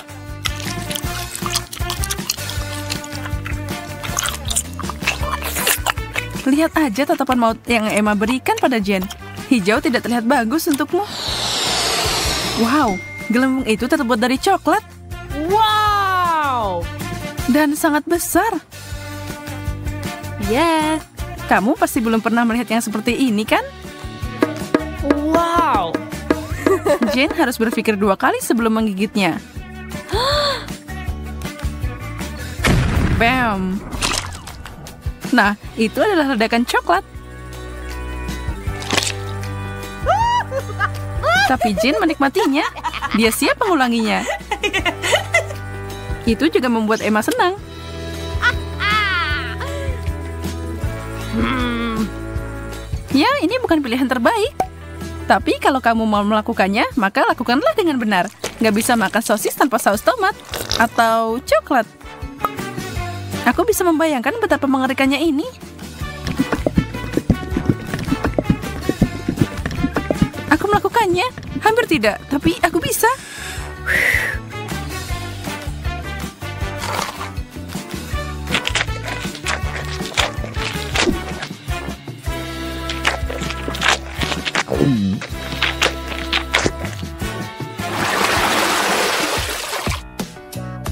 Lihat aja tatapan maut yang Emma berikan pada Jane. Hijau tidak terlihat bagus untukmu. Wow, gelembung itu terbuat dari coklat. Wow. Dan sangat besar. Yes. Kamu pasti belum pernah melihat yang seperti ini, kan? Wow. Jane harus berpikir 2 kali sebelum menggigitnya. Bam. Nah, itu adalah ledakan coklat. Tapi Jane menikmatinya. Dia siap mengulanginya. Itu juga membuat Emma senang. Ya, ini bukan pilihan terbaik. Tapi kalau kamu mau melakukannya, maka lakukanlah dengan benar. Nggak bisa makan sosis tanpa saus tomat. Atau coklat. Aku bisa membayangkan betapa mengerikannya ini. Aku melakukannya. Hampir tidak, tapi aku bisa.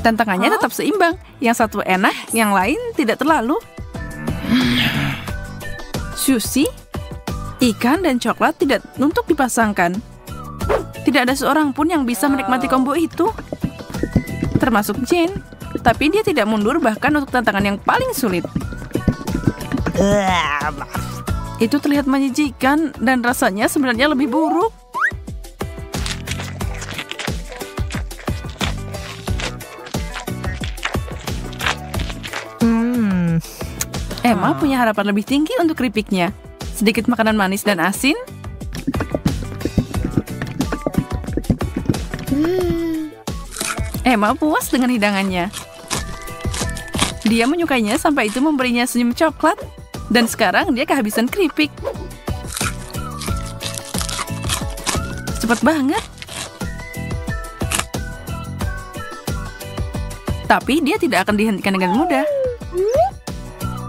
Tantangannya tetap seimbang. Yang satu enak, yang lain tidak terlalu. Sushi, ikan, dan coklat tidak untuk dipasangkan. Tidak ada seorang pun yang bisa menikmati combo itu. Termasuk Jane. Tapi dia tidak mundur bahkan untuk tantangan yang paling sulit. Itu terlihat menjijikan dan rasanya sebenarnya lebih buruk. Emma punya harapan lebih tinggi untuk keripiknya. Sedikit makanan manis dan asin. Emma puas dengan hidangannya. Dia menyukainya sampai itu memberinya senyum coklat. Dan sekarang dia kehabisan keripik. Cepat banget. Tapi dia tidak akan dihentikan dengan mudah.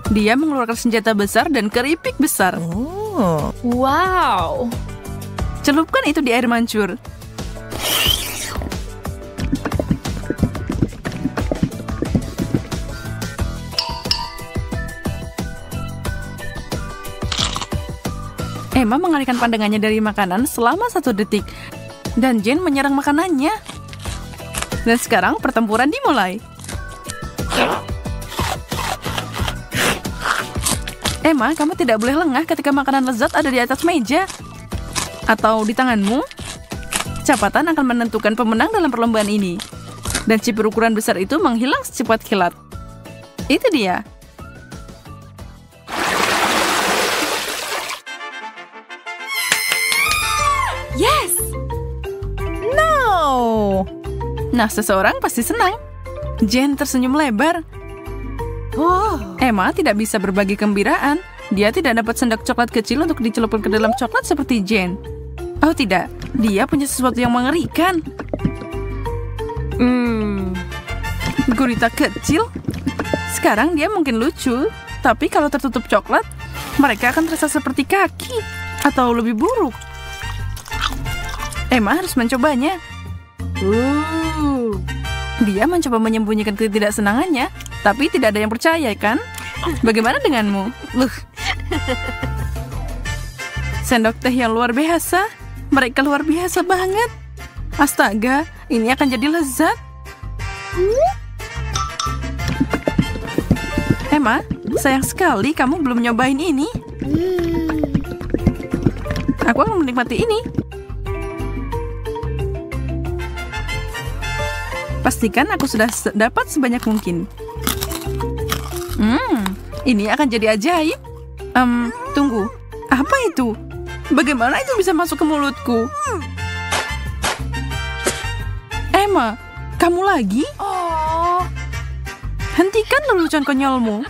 Dia mengeluarkan senjata besar dan keripik besar. Wow. Celupkan itu di air mancur. Emma mengalihkan pandangannya dari makanan selama 1 detik. Dan Jane menyerang makanannya. Dan sekarang pertempuran dimulai. Emma, kamu tidak boleh lengah ketika makanan lezat ada di atas meja. Atau di tanganmu. Kecepatan akan menentukan pemenang dalam perlombaan ini. Dan chip berukuran besar itu menghilang secepat kilat. Itu dia. Yes! No! Nah, seseorang pasti senang. Jane tersenyum lebar. Emma tidak bisa berbagi kegembiraan. Dia tidak dapat sendok coklat kecil untuk dicelupkan ke dalam coklat seperti Jane. Oh tidak, dia punya sesuatu yang mengerikan. Gurita kecil. Sekarang dia mungkin lucu, tapi kalau tertutup coklat, mereka akan terasa seperti kaki. Atau lebih buruk. Emma harus mencobanya. Dia mencoba menyembunyikan ketidaksenangannya, tapi tidak ada yang percaya, kan? Bagaimana denganmu? Sendok teh yang luar biasa. Mereka luar biasa banget. Astaga, ini akan jadi lezat. Emma, sayang sekali kamu belum nyobain ini. Aku akan menikmati ini. Pastikan aku sudah dapat sebanyak mungkin. Ini akan jadi ajaib. Tunggu. Apa itu? Bagaimana itu bisa masuk ke mulutku? Emma, kamu lagi? Hentikan lelucon konyolmu.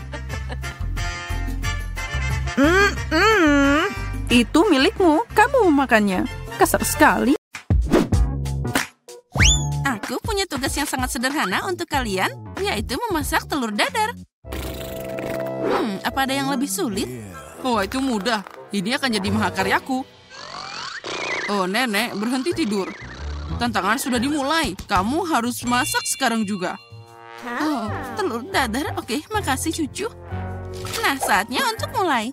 Itu milikmu. Kamu memakannya. Kasar sekali. Aku punya tugas yang sangat sederhana untuk kalian, yaitu memasak telur dadar. Apa ada yang lebih sulit? Oh, itu mudah. Ini akan jadi mahakaryaku. Oh, nenek, berhenti tidur. Tantangan sudah dimulai. Kamu harus masak sekarang juga. Oh, telur dadar. Oke, makasih cucu. Nah, saatnya untuk mulai.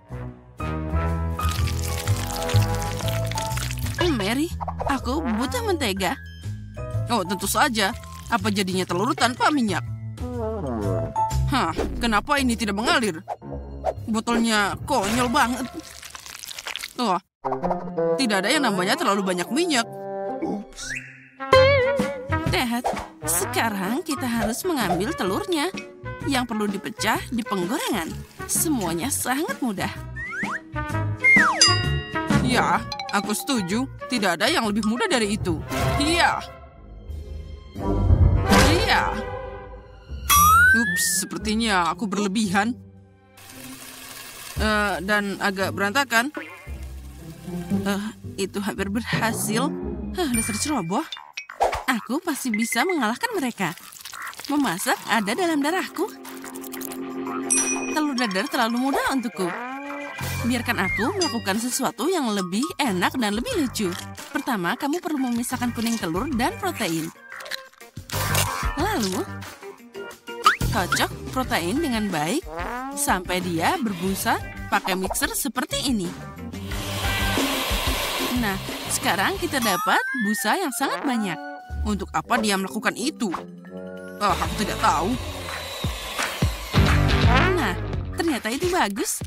Mary, aku butuh mentega. Oh, tentu saja. Apa jadinya telur tanpa minyak? Kenapa ini tidak mengalir? Botolnya konyol banget. Oh, tidak ada yang namanya terlalu banyak minyak. Dad, sekarang kita harus mengambil telurnya. Yang perlu dipecah di penggorengan. Semuanya sangat mudah. Ya, aku setuju. Tidak ada yang lebih mudah dari itu. Iya. Ups, sepertinya aku berlebihan. Dan agak berantakan. Itu hampir berhasil. Dasar ceroboh. Aku pasti bisa mengalahkan mereka. Memasak ada dalam darahku. Telur dadar terlalu mudah untukku. Biarkan aku melakukan sesuatu yang lebih enak dan lebih lucu. Pertama, kamu perlu memisahkan kuning telur dan protein. Lalu, Kocok protein dengan baik sampai dia berbusa pakai mixer seperti ini. Nah, sekarang kita dapat busa yang sangat banyak. Untuk apa dia melakukan itu? Aku tidak tahu. Nah, ternyata itu bagus.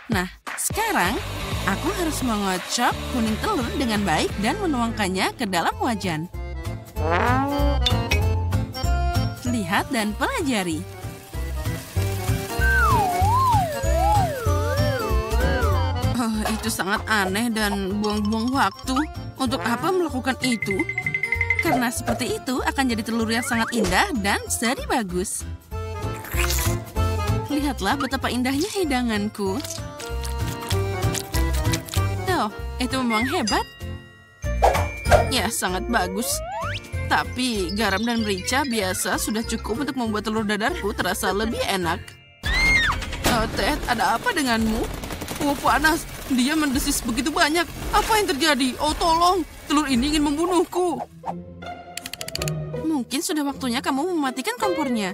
Nah, sekarang aku harus mengocok kuning telur dengan baik dan menuangkannya ke dalam wajan. Lihat dan pelajari. Itu sangat aneh dan buang-buang waktu. Untuk apa melakukan itu? Karena seperti itu akan jadi telur yang sangat indah dan jadi bagus. Lihatlah betapa indahnya hidanganku. Oh, itu memang hebat. Ya, sangat bagus. Tapi garam dan merica biasa sudah cukup untuk membuat telur dadarku terasa lebih enak. Oh, Ted, ada apa denganmu? Oh, panas. Dia mendesis begitu banyak. Apa yang terjadi? Oh, tolong. Telur ini ingin membunuhku. Mungkin sudah waktunya kamu mematikan kompornya.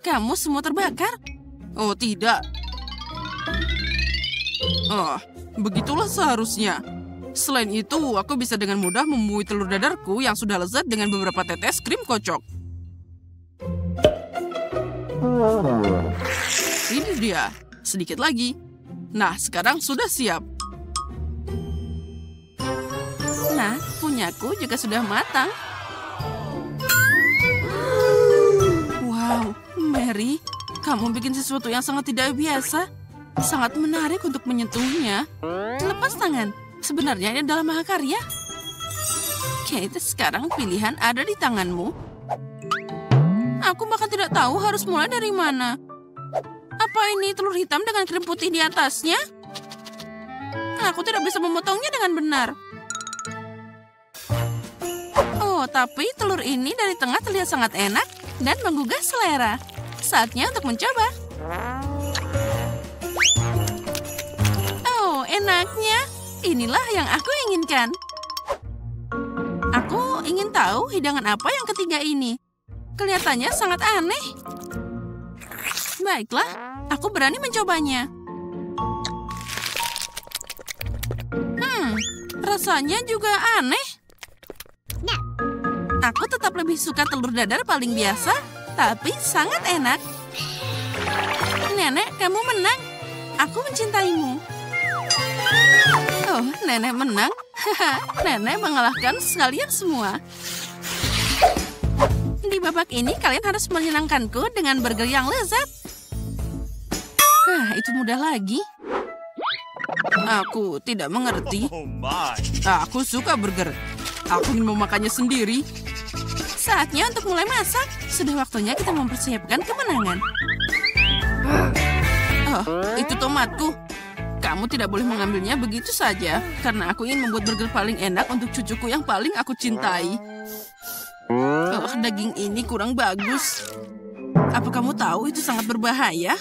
Kamu semua terbakar. Oh, tidak. Begitulah seharusnya. Selain itu, aku bisa dengan mudah membuih telur dadarku yang sudah lezat dengan beberapa tetes krim kocok. Ini dia. Sedikit lagi. Nah, sekarang sudah siap. Nah, punyaku juga sudah matang. Wow, Mary, kamu bikin sesuatu yang sangat tidak biasa. Sangat menarik untuk menyentuhnya. Lepas tangan. Sebenarnya ini adalah mahakarya. Kate, sekarang pilihan ada di tanganmu. Aku bahkan tidak tahu harus mulai dari mana. Apa ini telur hitam dengan krim putih di atasnya? Aku tidak bisa memotongnya dengan benar. Oh, tapi telur ini dari tengah terlihat sangat enak dan menggugah selera. Saatnya untuk mencoba. Oh, enaknya. Inilah yang aku inginkan. Aku ingin tahu hidangan apa yang ketiga ini. Kelihatannya sangat aneh. Baiklah, aku berani mencobanya. Rasanya juga aneh. Aku tetap lebih suka telur dadar paling biasa, tapi sangat enak. Nenek, kamu menang. Aku mencintaimu. Oh, nenek menang. Nenek mengalahkan sekalian semua. Di babak ini kalian harus menyenangkanku dengan burger yang lezat. Itu mudah lagi. Aku tidak mengerti. Aku suka burger. Aku ingin memakannya sendiri. Saatnya untuk mulai masak. Sudah waktunya kita mempersiapkan kemenangan. Oh, itu tomatku. Kamu tidak boleh mengambilnya begitu saja. Karena aku ingin membuat burger paling enak untuk cucuku yang paling aku cintai. Oh, daging ini kurang bagus. Apa kamu tahu itu sangat berbahaya?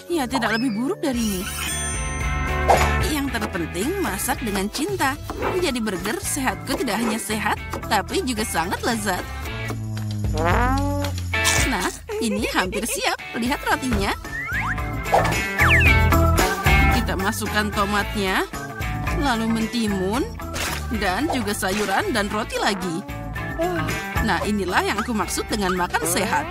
Ya, tidak lebih buruk darimu. Yang terpenting, masak dengan cinta. Menjadi burger, sehatku tidak hanya sehat, tapi juga sangat lezat. Nah, ini hampir siap. Lihat rotinya. Kita masukkan tomatnya, lalu mentimun, dan juga sayuran dan roti lagi. Nah, inilah yang aku maksud dengan makan sehat.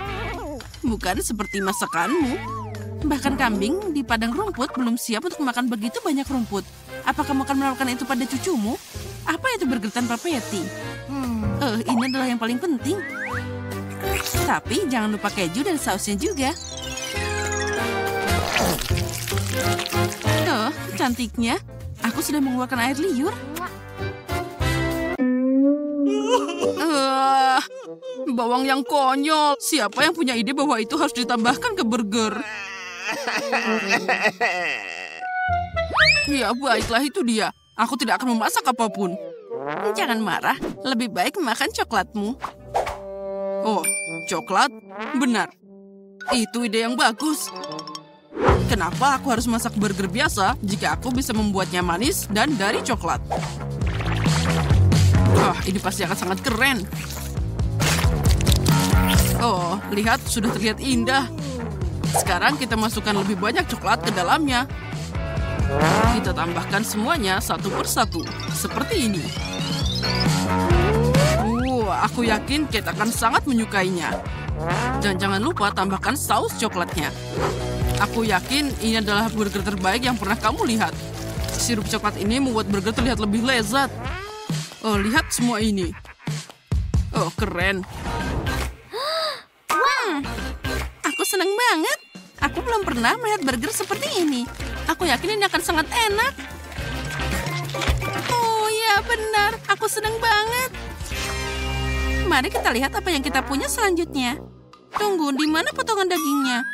Bukan seperti masakanmu. Bahkan kambing di padang rumput belum siap untuk makan begitu banyak rumput. Apa kamu akan melakukan itu pada cucumu? Apa itu burger tanpa patty? Ini adalah yang paling penting. Tapi jangan lupa keju dan sausnya juga. Oh, cantiknya. Aku sudah mengeluarkan air liur. Bawang yang konyol. Siapa yang punya ide bahwa itu harus ditambahkan ke burger? Ya, baiklah, itu dia. Aku tidak akan memasak apapun. Jangan marah. Lebih baik makan coklatmu. Oh, coklat? Benar. Itu ide yang bagus. Kenapa aku harus masak burger biasa jika aku bisa membuatnya manis dan dari coklat? Ini pasti akan sangat keren. Oh, lihat, sudah terlihat indah. Sekarang kita masukkan lebih banyak coklat ke dalamnya. Kita tambahkan semuanya satu persatu, seperti ini. Aku yakin Kate akan sangat menyukainya. Dan jangan lupa tambahkan saus coklatnya. Aku yakin ini adalah burger terbaik yang pernah kamu lihat. Sirup coklat ini membuat burger terlihat lebih lezat. Oh, lihat semua ini. Oh, keren. Aku senang banget. Aku belum pernah melihat burger seperti ini. Aku yakin ini akan sangat enak. Oh ya, benar. Aku senang banget. Mari kita lihat apa yang kita punya selanjutnya. Tunggu, di mana potongan dagingnya?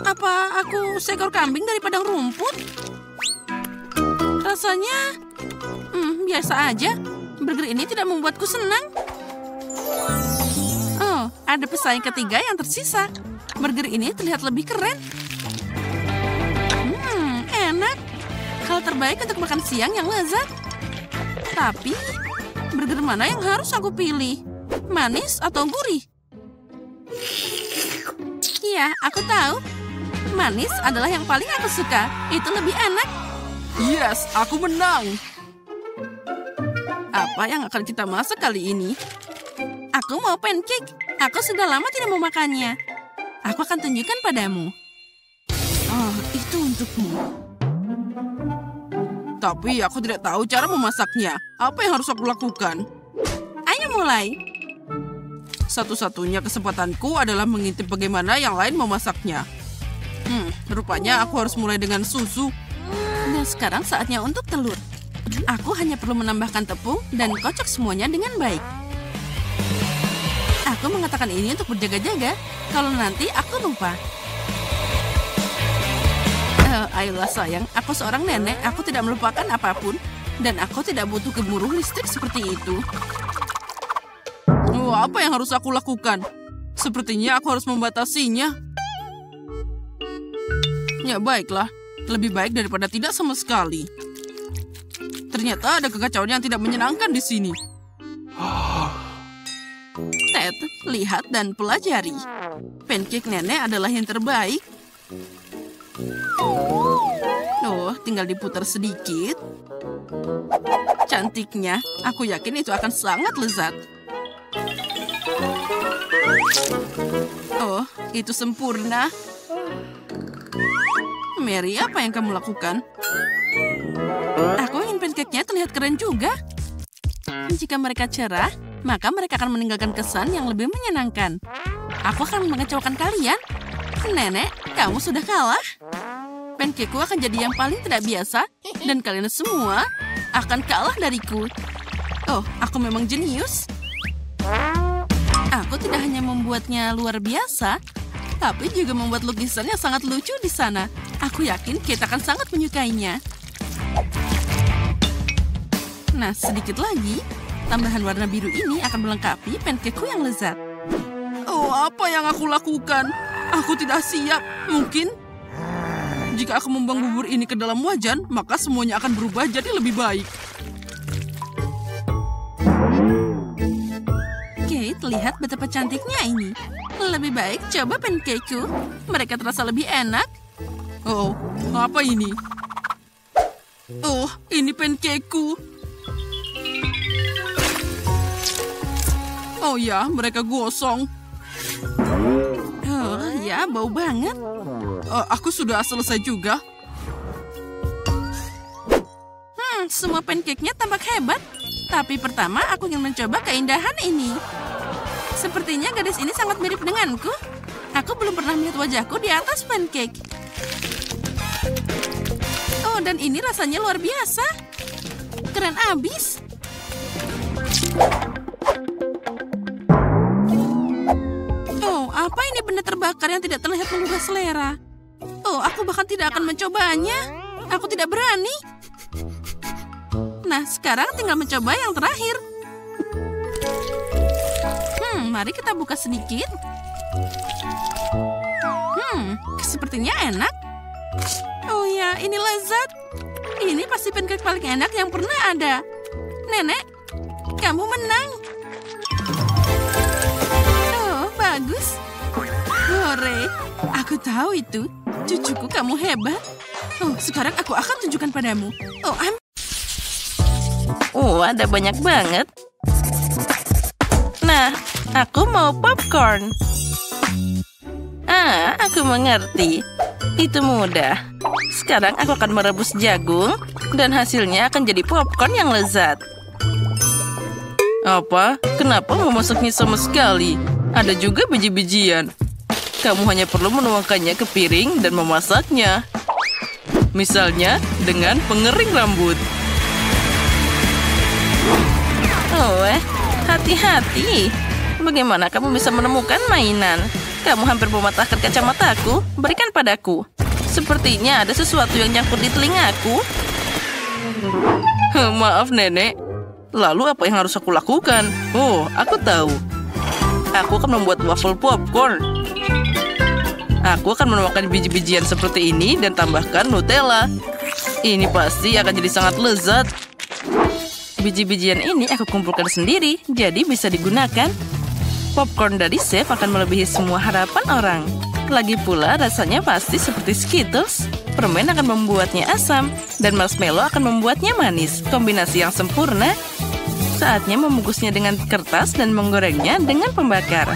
Apa aku seekor kambing dari padang rumput? Rasanya biasa aja. Burger ini tidak membuatku senang. Oh, ada pesaing ketiga yang tersisa. Burger ini terlihat lebih keren. Enak. Hal terbaik untuk makan siang yang lezat. Tapi, burger mana yang harus aku pilih? Manis atau gurih? Iya, aku tahu. Manis adalah yang paling aku suka. Itu lebih enak. Yes, aku menang. Apa yang akan kita masak kali ini? Aku mau pancake. Aku sudah lama tidak mau makannya. Aku akan tunjukkan padamu. Oh, itu untukmu. Tapi aku tidak tahu cara memasaknya. Apa yang harus aku lakukan? Ayo mulai. Satu-satunya kesempatanku adalah mengintip bagaimana yang lain memasaknya. Rupanya aku harus mulai dengan susu. Dan sekarang saatnya untuk telur. Aku hanya perlu menambahkan tepung dan kocok semuanya dengan baik. Aku mengatakan ini untuk berjaga-jaga. Kalau nanti aku lupa. Ayolah sayang, aku seorang nenek. Aku tidak melupakan apapun. Dan aku tidak butuh gemuruh listrik seperti itu. Oh, apa yang harus aku lakukan? Sepertinya aku harus membatasinya. Ya baiklah, lebih baik daripada tidak sama sekali. Ternyata ada kekacauan yang tidak menyenangkan di sini. Ted, lihat dan pelajari. Pancake nenek adalah yang terbaik. Oh, tinggal diputar sedikit. Cantiknya, aku yakin itu akan sangat lezat. Oh, itu sempurna. Mary, apa yang kamu lakukan? Aku ingin pancake-nya terlihat keren juga. Jika mereka cerah, maka mereka akan meninggalkan kesan yang lebih menyenangkan. Aku akan mengecewakan kalian. Nenek, kamu sudah kalah. Pancake-ku akan jadi yang paling tidak biasa, dan kalian semua akan kalah dariku. Oh, aku memang jenius. Aku tidak hanya membuatnya luar biasa, tapi juga membuat lukisan yang sangat lucu di sana. Aku yakin Kate akan sangat menyukainya. Nah, sedikit lagi, tambahan warna biru ini akan melengkapi pancake-ku yang lezat. Oh, apa yang aku lakukan? Aku tidak siap. Mungkin jika aku membuang bubur ini ke dalam wajan, maka semuanya akan berubah jadi lebih baik. Kate, lihat betapa cantiknya ini. Lebih baik coba pancake-ku. Mereka terasa lebih enak. Oh, apa ini? Oh, ini pancake-ku. Oh ya, mereka gosong. Oh ya, bau banget. Aku sudah selesai juga. Semua pancake-nya tampak hebat. Tapi pertama aku ingin mencoba keindahan ini. Sepertinya gadis ini sangat mirip denganku. Aku belum pernah melihat wajahku di atas pancake. Oh, dan ini rasanya luar biasa. Keren abis. Oh, apa ini benda terbakar yang tidak terlihat mengubah selera? Oh, aku bahkan tidak akan mencobanya. Aku tidak berani. Nah, sekarang tinggal mencoba yang terakhir. Mari kita buka sedikit. Sepertinya enak. Oh ya, ini lezat. Ini pasti pancake paling enak yang pernah ada. Nenek, kamu menang. Oh, bagus. Aku tahu itu. Cucuku, kamu hebat. Oh, sekarang aku akan tunjukkan padamu. Ada banyak banget. Nah, aku mau popcorn. Aku mengerti. Itu mudah. Sekarang aku akan merebus jagung, dan hasilnya akan jadi popcorn yang lezat. Apa? Kenapa memasaknya sama sekali? Ada juga biji-bijian. Kamu hanya perlu menuangkannya ke piring dan memasaknya. Misalnya, dengan pengering rambut. Hati-hati. Bagaimana kamu bisa menemukan mainan? Kamu hampir mematahkan kacamataku. Berikan padaku. Sepertinya ada sesuatu yang nyangkut di telingaku. Maaf, Nenek. Lalu apa yang harus aku lakukan? Oh, aku tahu. Aku akan membuat waffle popcorn. Aku akan menuangkan biji-bijian seperti ini dan tambahkan Nutella. Ini pasti akan jadi sangat lezat. Biji-bijian ini aku kumpulkan sendiri, jadi bisa digunakan. Popcorn dari chef akan melebihi semua harapan orang. Lagi pula rasanya pasti seperti Skittles. Permen akan membuatnya asam, dan marshmallow akan membuatnya manis. Kombinasi yang sempurna. Saatnya membungkusnya dengan kertas dan menggorengnya dengan pembakar.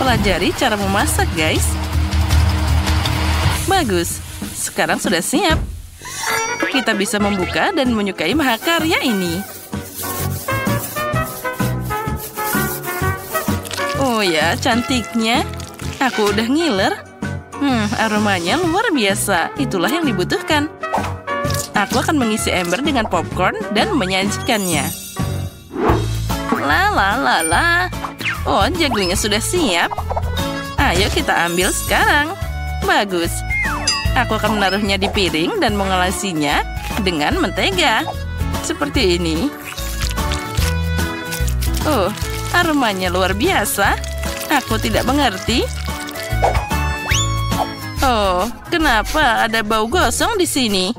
Pelajari cara memasak, guys. Bagus. Sekarang sudah siap. Kita bisa membuka dan menyukai mahakarya ini. Oh ya, cantiknya. Aku udah ngiler. Aromanya luar biasa. Itulah yang dibutuhkan. Aku akan mengisi ember dengan popcorn dan menyajikannya. La. Oh, jagungnya sudah siap. Ayo kita ambil sekarang. Bagus. Aku akan menaruhnya di piring dan mengolesinya dengan mentega. Seperti ini. Oh, aromanya luar biasa. Aku tidak mengerti. Oh, kenapa ada bau gosong di sini?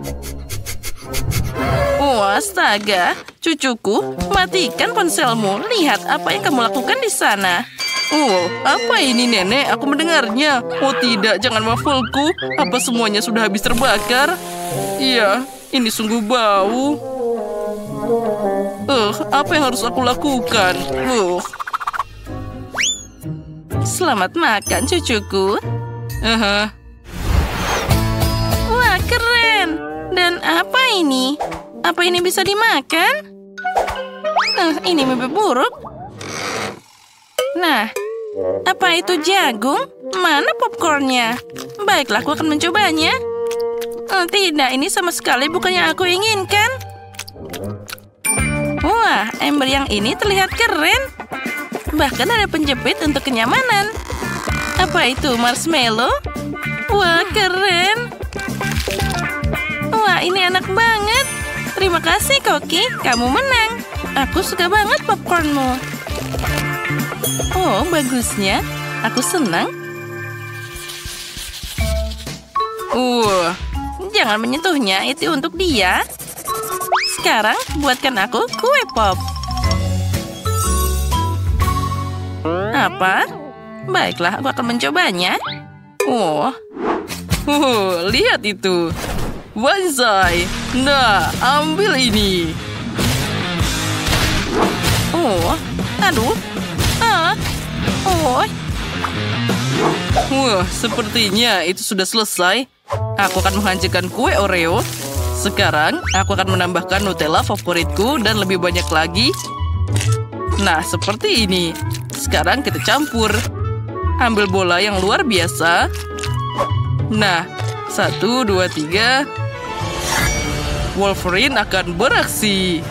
Oh, astaga. Cucuku, matikan ponselmu. Lihat apa yang kamu lakukan di sana. Oh, apa ini, Nenek? Aku mendengarnya. Oh tidak, jangan wafelku. Apa semuanya sudah habis terbakar? Iya, ini sungguh bau. Apa yang harus aku lakukan? Selamat makan, cucuku. Wah, keren. Dan apa ini? Apa ini bisa dimakan? Ini mimpi buruk. Nah, apa itu jagung? Mana popcornnya? Baiklah, aku akan mencobanya. Tidak, ini sama sekali bukan yang aku inginkan. Wah, ember yang ini terlihat keren. Bahkan ada penjepit untuk kenyamanan. Apa itu, marshmallow? Wah, keren. Wah, ini enak banget. Terima kasih, Koki. Kamu menang. Aku suka banget popcornmu. Oh, bagusnya. Aku senang. Jangan menyentuhnya. Itu untuk dia. Sekarang, buatkan aku kue pop. Apa? Baiklah, aku akan mencobanya. Lihat itu. Banzai. Nah, ambil ini. Aduh. Wah, sepertinya itu sudah selesai. Aku akan menghancurkan kue Oreo. Sekarang, aku akan menambahkan Nutella favoritku dan lebih banyak lagi. Nah, seperti ini. Sekarang kita campur. Ambil bola yang luar biasa. Nah, 1, 2, 3. Wolverine akan beraksi.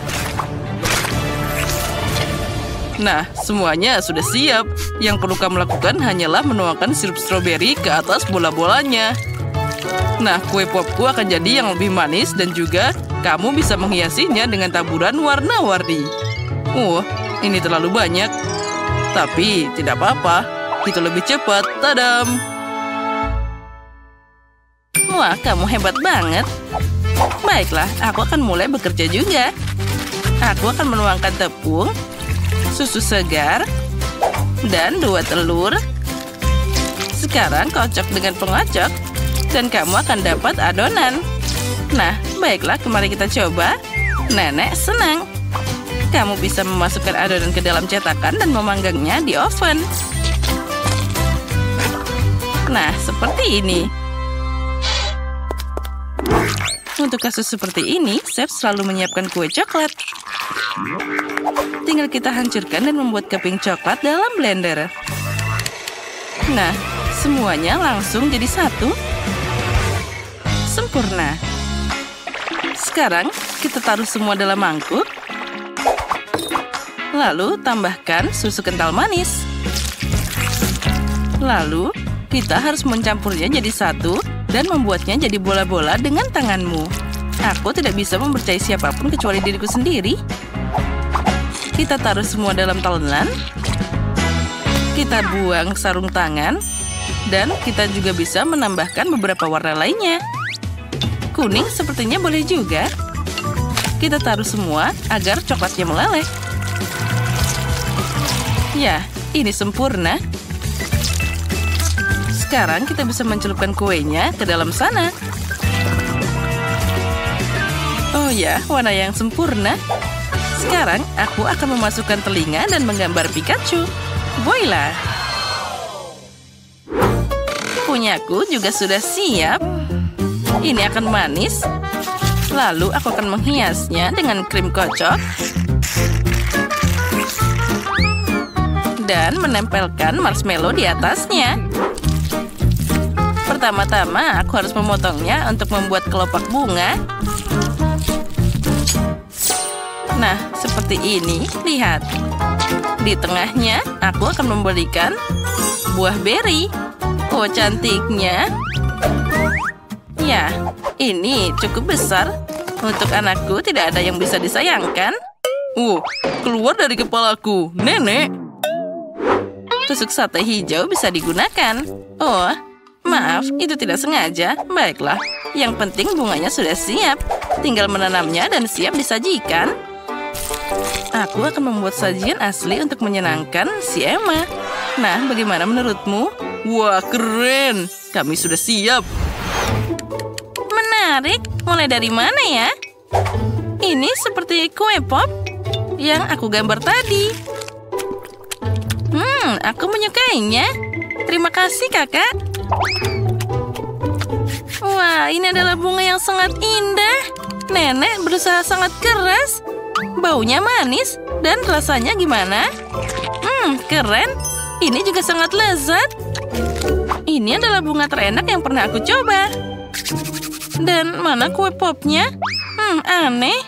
Nah, semuanya sudah siap. Yang perlu kamu lakukan hanyalah menuangkan sirup stroberi ke atas bola-bolanya. Nah, kue popku akan jadi yang lebih manis dan juga kamu bisa menghiasinya dengan taburan warna-warni. Ini terlalu banyak. Tapi tidak apa-apa. Itu lebih cepat. Tadam! Wah, kamu hebat banget. Baiklah, aku akan mulai bekerja juga. Aku akan menuangkan tepung, susu segar, dan 2 telur. Sekarang kocok dengan pengocok, dan kamu akan dapat adonan. Nah, baiklah, mari kita coba. Nenek senang. Kamu bisa memasukkan adonan ke dalam cetakan dan memanggangnya di oven. Nah, seperti ini. Untuk kasus seperti ini, chef selalu menyiapkan kue coklat. Tinggal kita hancurkan dan membuat keping coklat dalam blender. Nah, semuanya langsung jadi satu. Sempurna. Sekarang, kita taruh semua dalam mangkuk. Lalu, tambahkan susu kental manis. Lalu, kita harus mencampurnya jadi satu dan membuatnya jadi bola-bola dengan tanganmu. Aku tidak bisa mempercayai siapapun kecuali diriku sendiri. Kita taruh semua dalam talenan. Kita buang sarung tangan. Dan kita juga bisa menambahkan beberapa warna lainnya. Kuning sepertinya boleh juga. Kita taruh semua agar coklatnya meleleh. Ya, ini sempurna. Sekarang kita bisa mencelupkan kuenya ke dalam sana. Oh ya, warna yang sempurna. Sekarang aku akan memasukkan telinga dan menggambar Pikachu. Voila! Punyaku juga sudah siap. Ini akan manis. Lalu aku akan menghiasnya dengan krim kocok. Dan menempelkan marshmallow di atasnya. Pertama-tama aku harus memotongnya untuk membuat kelopak bunga. Nah, seperti ini. Lihat. Di tengahnya aku akan memberikan buah beri. Oh, cantiknya. Ya, ini cukup besar. Untuk anakku tidak ada yang bisa disayangkan. Keluar dari kepalaku, nenek. Tusuk sate hijau bisa digunakan. Oh, maaf, itu tidak sengaja. Baiklah, yang penting bunganya sudah siap. Tinggal menanamnya dan siap disajikan. Aku akan membuat sajian asli untuk menyenangkan si Emma. Nah, bagaimana menurutmu? Wah, keren! Kami sudah siap. Menarik. Mulai dari mana ya? Ini seperti kue pop yang aku gambar tadi. Aku menyukainya. Terima kasih, kakak. Wah, ini adalah bunga yang sangat indah. Nenek berusaha sangat keras. Baunya manis dan rasanya gimana? Keren. Ini juga sangat lezat. Ini adalah bunga terenak yang pernah aku coba. Dan mana kue popnya? Aneh.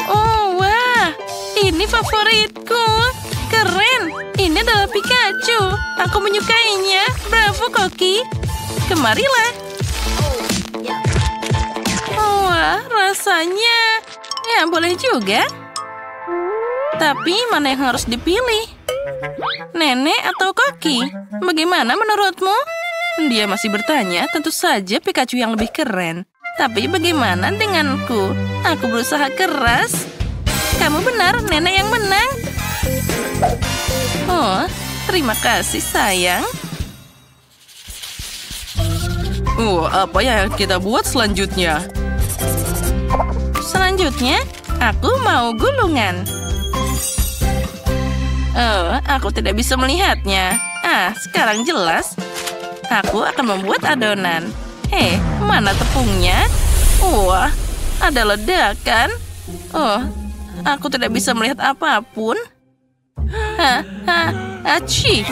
Oh, wah. Ini favoritku. Keren. Ini adalah Pikachu. Aku menyukainya. Bravo, Koki. Kemarilah. Wah, rasanya. Ya, boleh juga. Tapi mana yang harus dipilih? Nenek atau Koki? Bagaimana menurutmu? Dia masih bertanya, tentu saja Pikachu yang lebih keren. Tapi bagaimana denganku? Aku berusaha keras. Kamu benar, nenek yang menang. Oh, terima kasih sayang. Apa yang kita buat selanjutnya? Selanjutnya, aku mau gulungan. Aku tidak bisa melihatnya. Sekarang jelas. Aku akan membuat adonan. Mana tepungnya? Wah, ada ledakan. Aku tidak bisa melihat apapun. Aci.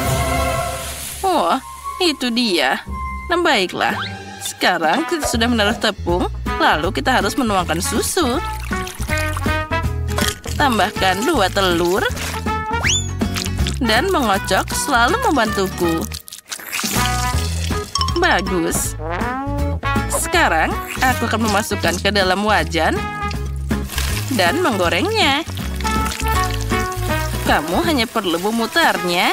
Itu dia. Nah, baiklah. Sekarang kita sudah menaruh tepung. Lalu kita harus menuangkan susu. Tambahkan 2 telur. Dan mengocok selalu membantuku. Bagus. Sekarang, aku akan memasukkan ke dalam wajan dan menggorengnya. Kamu hanya perlu memutarnya.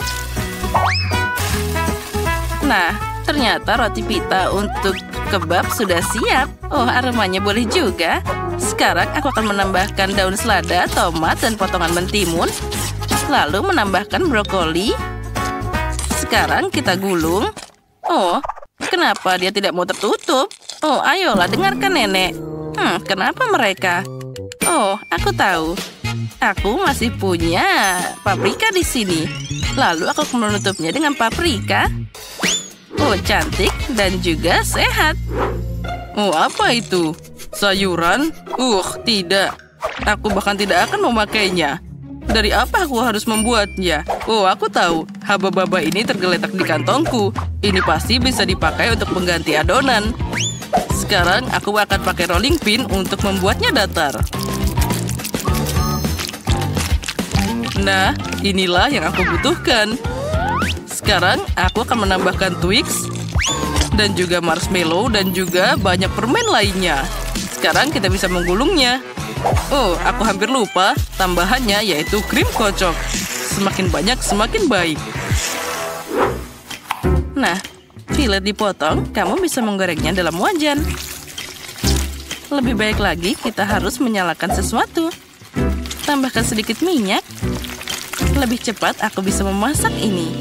Nah, ternyata roti pita untuk kebab sudah siap. Aromanya boleh juga. Sekarang aku akan menambahkan daun selada, tomat, dan potongan mentimun. Lalu menambahkan brokoli. Sekarang kita gulung. Oh, kenapa dia tidak mau tertutup? Oh, ayolah dengarkan nenek. Kenapa mereka? Oh, aku tahu. Aku masih punya paprika di sini. Lalu aku akan menutupnya dengan paprika. Oh, cantik dan juga sehat. Oh, apa itu? Sayuran? Tidak. Aku bahkan tidak akan memakainya. Dari apa aku harus membuatnya? Oh, aku tahu. Haba-baba ini tergeletak di kantongku. Ini pasti bisa dipakai untuk mengganti adonan. Sekarang aku akan pakai rolling pin untuk membuatnya datar. Nah, inilah yang aku butuhkan. Sekarang aku akan menambahkan Twix dan juga marshmallow dan juga banyak permen lainnya. Sekarang kita bisa menggulungnya. Oh, aku hampir lupa. Tambahannya yaitu krim kocok. Semakin banyak, semakin baik. Nah, filet dipotong, kamu bisa menggorengnya dalam wajan. Lebih baik lagi, kita harus menyalakan sesuatu. Tambahkan sedikit minyak. Lebih cepat aku bisa memasak ini.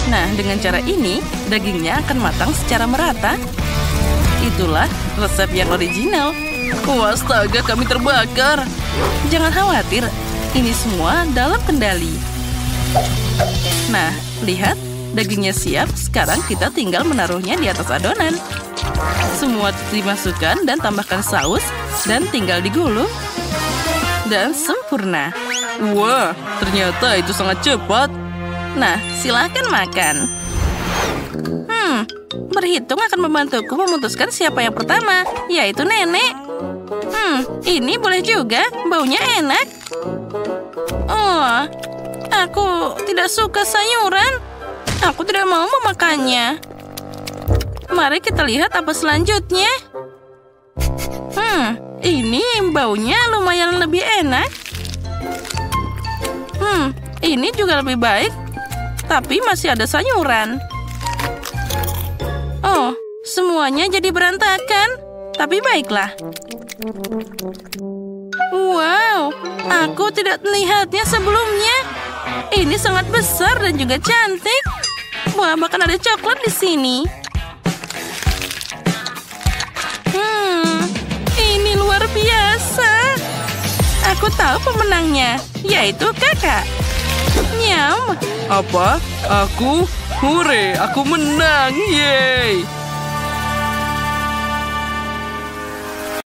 Nah, dengan cara ini, dagingnya akan matang secara merata. Itulah resep yang original. Wah, astaga, kami terbakar. Jangan khawatir, ini semua dalam kendali. Nah, lihat, dagingnya siap. Sekarang kita tinggal menaruhnya di atas adonan. Semua dimasukkan dan tambahkan saus, dan tinggal digulung. Dan sempurna. Wah, ternyata itu sangat cepat. Nah, silakan makan. Berhitung akan membantuku memutuskan siapa yang pertama, yaitu nenek. Ini boleh juga, baunya enak. Oh, aku tidak suka sayuran. Aku tidak mau memakannya. Mari kita lihat apa selanjutnya. Ini baunya lumayan lebih enak. Ini juga lebih baik, tapi masih ada sayuran. Oh, semuanya jadi berantakan. Tapi baiklah. Wow, aku tidak melihatnya sebelumnya. Ini sangat besar dan juga cantik. Wah, bahkan ada coklat di sini. Ini luar biasa. Aku tahu pemenangnya, yaitu kakak. Nyam. Apa? Aku? Hore, aku menang. Yeay.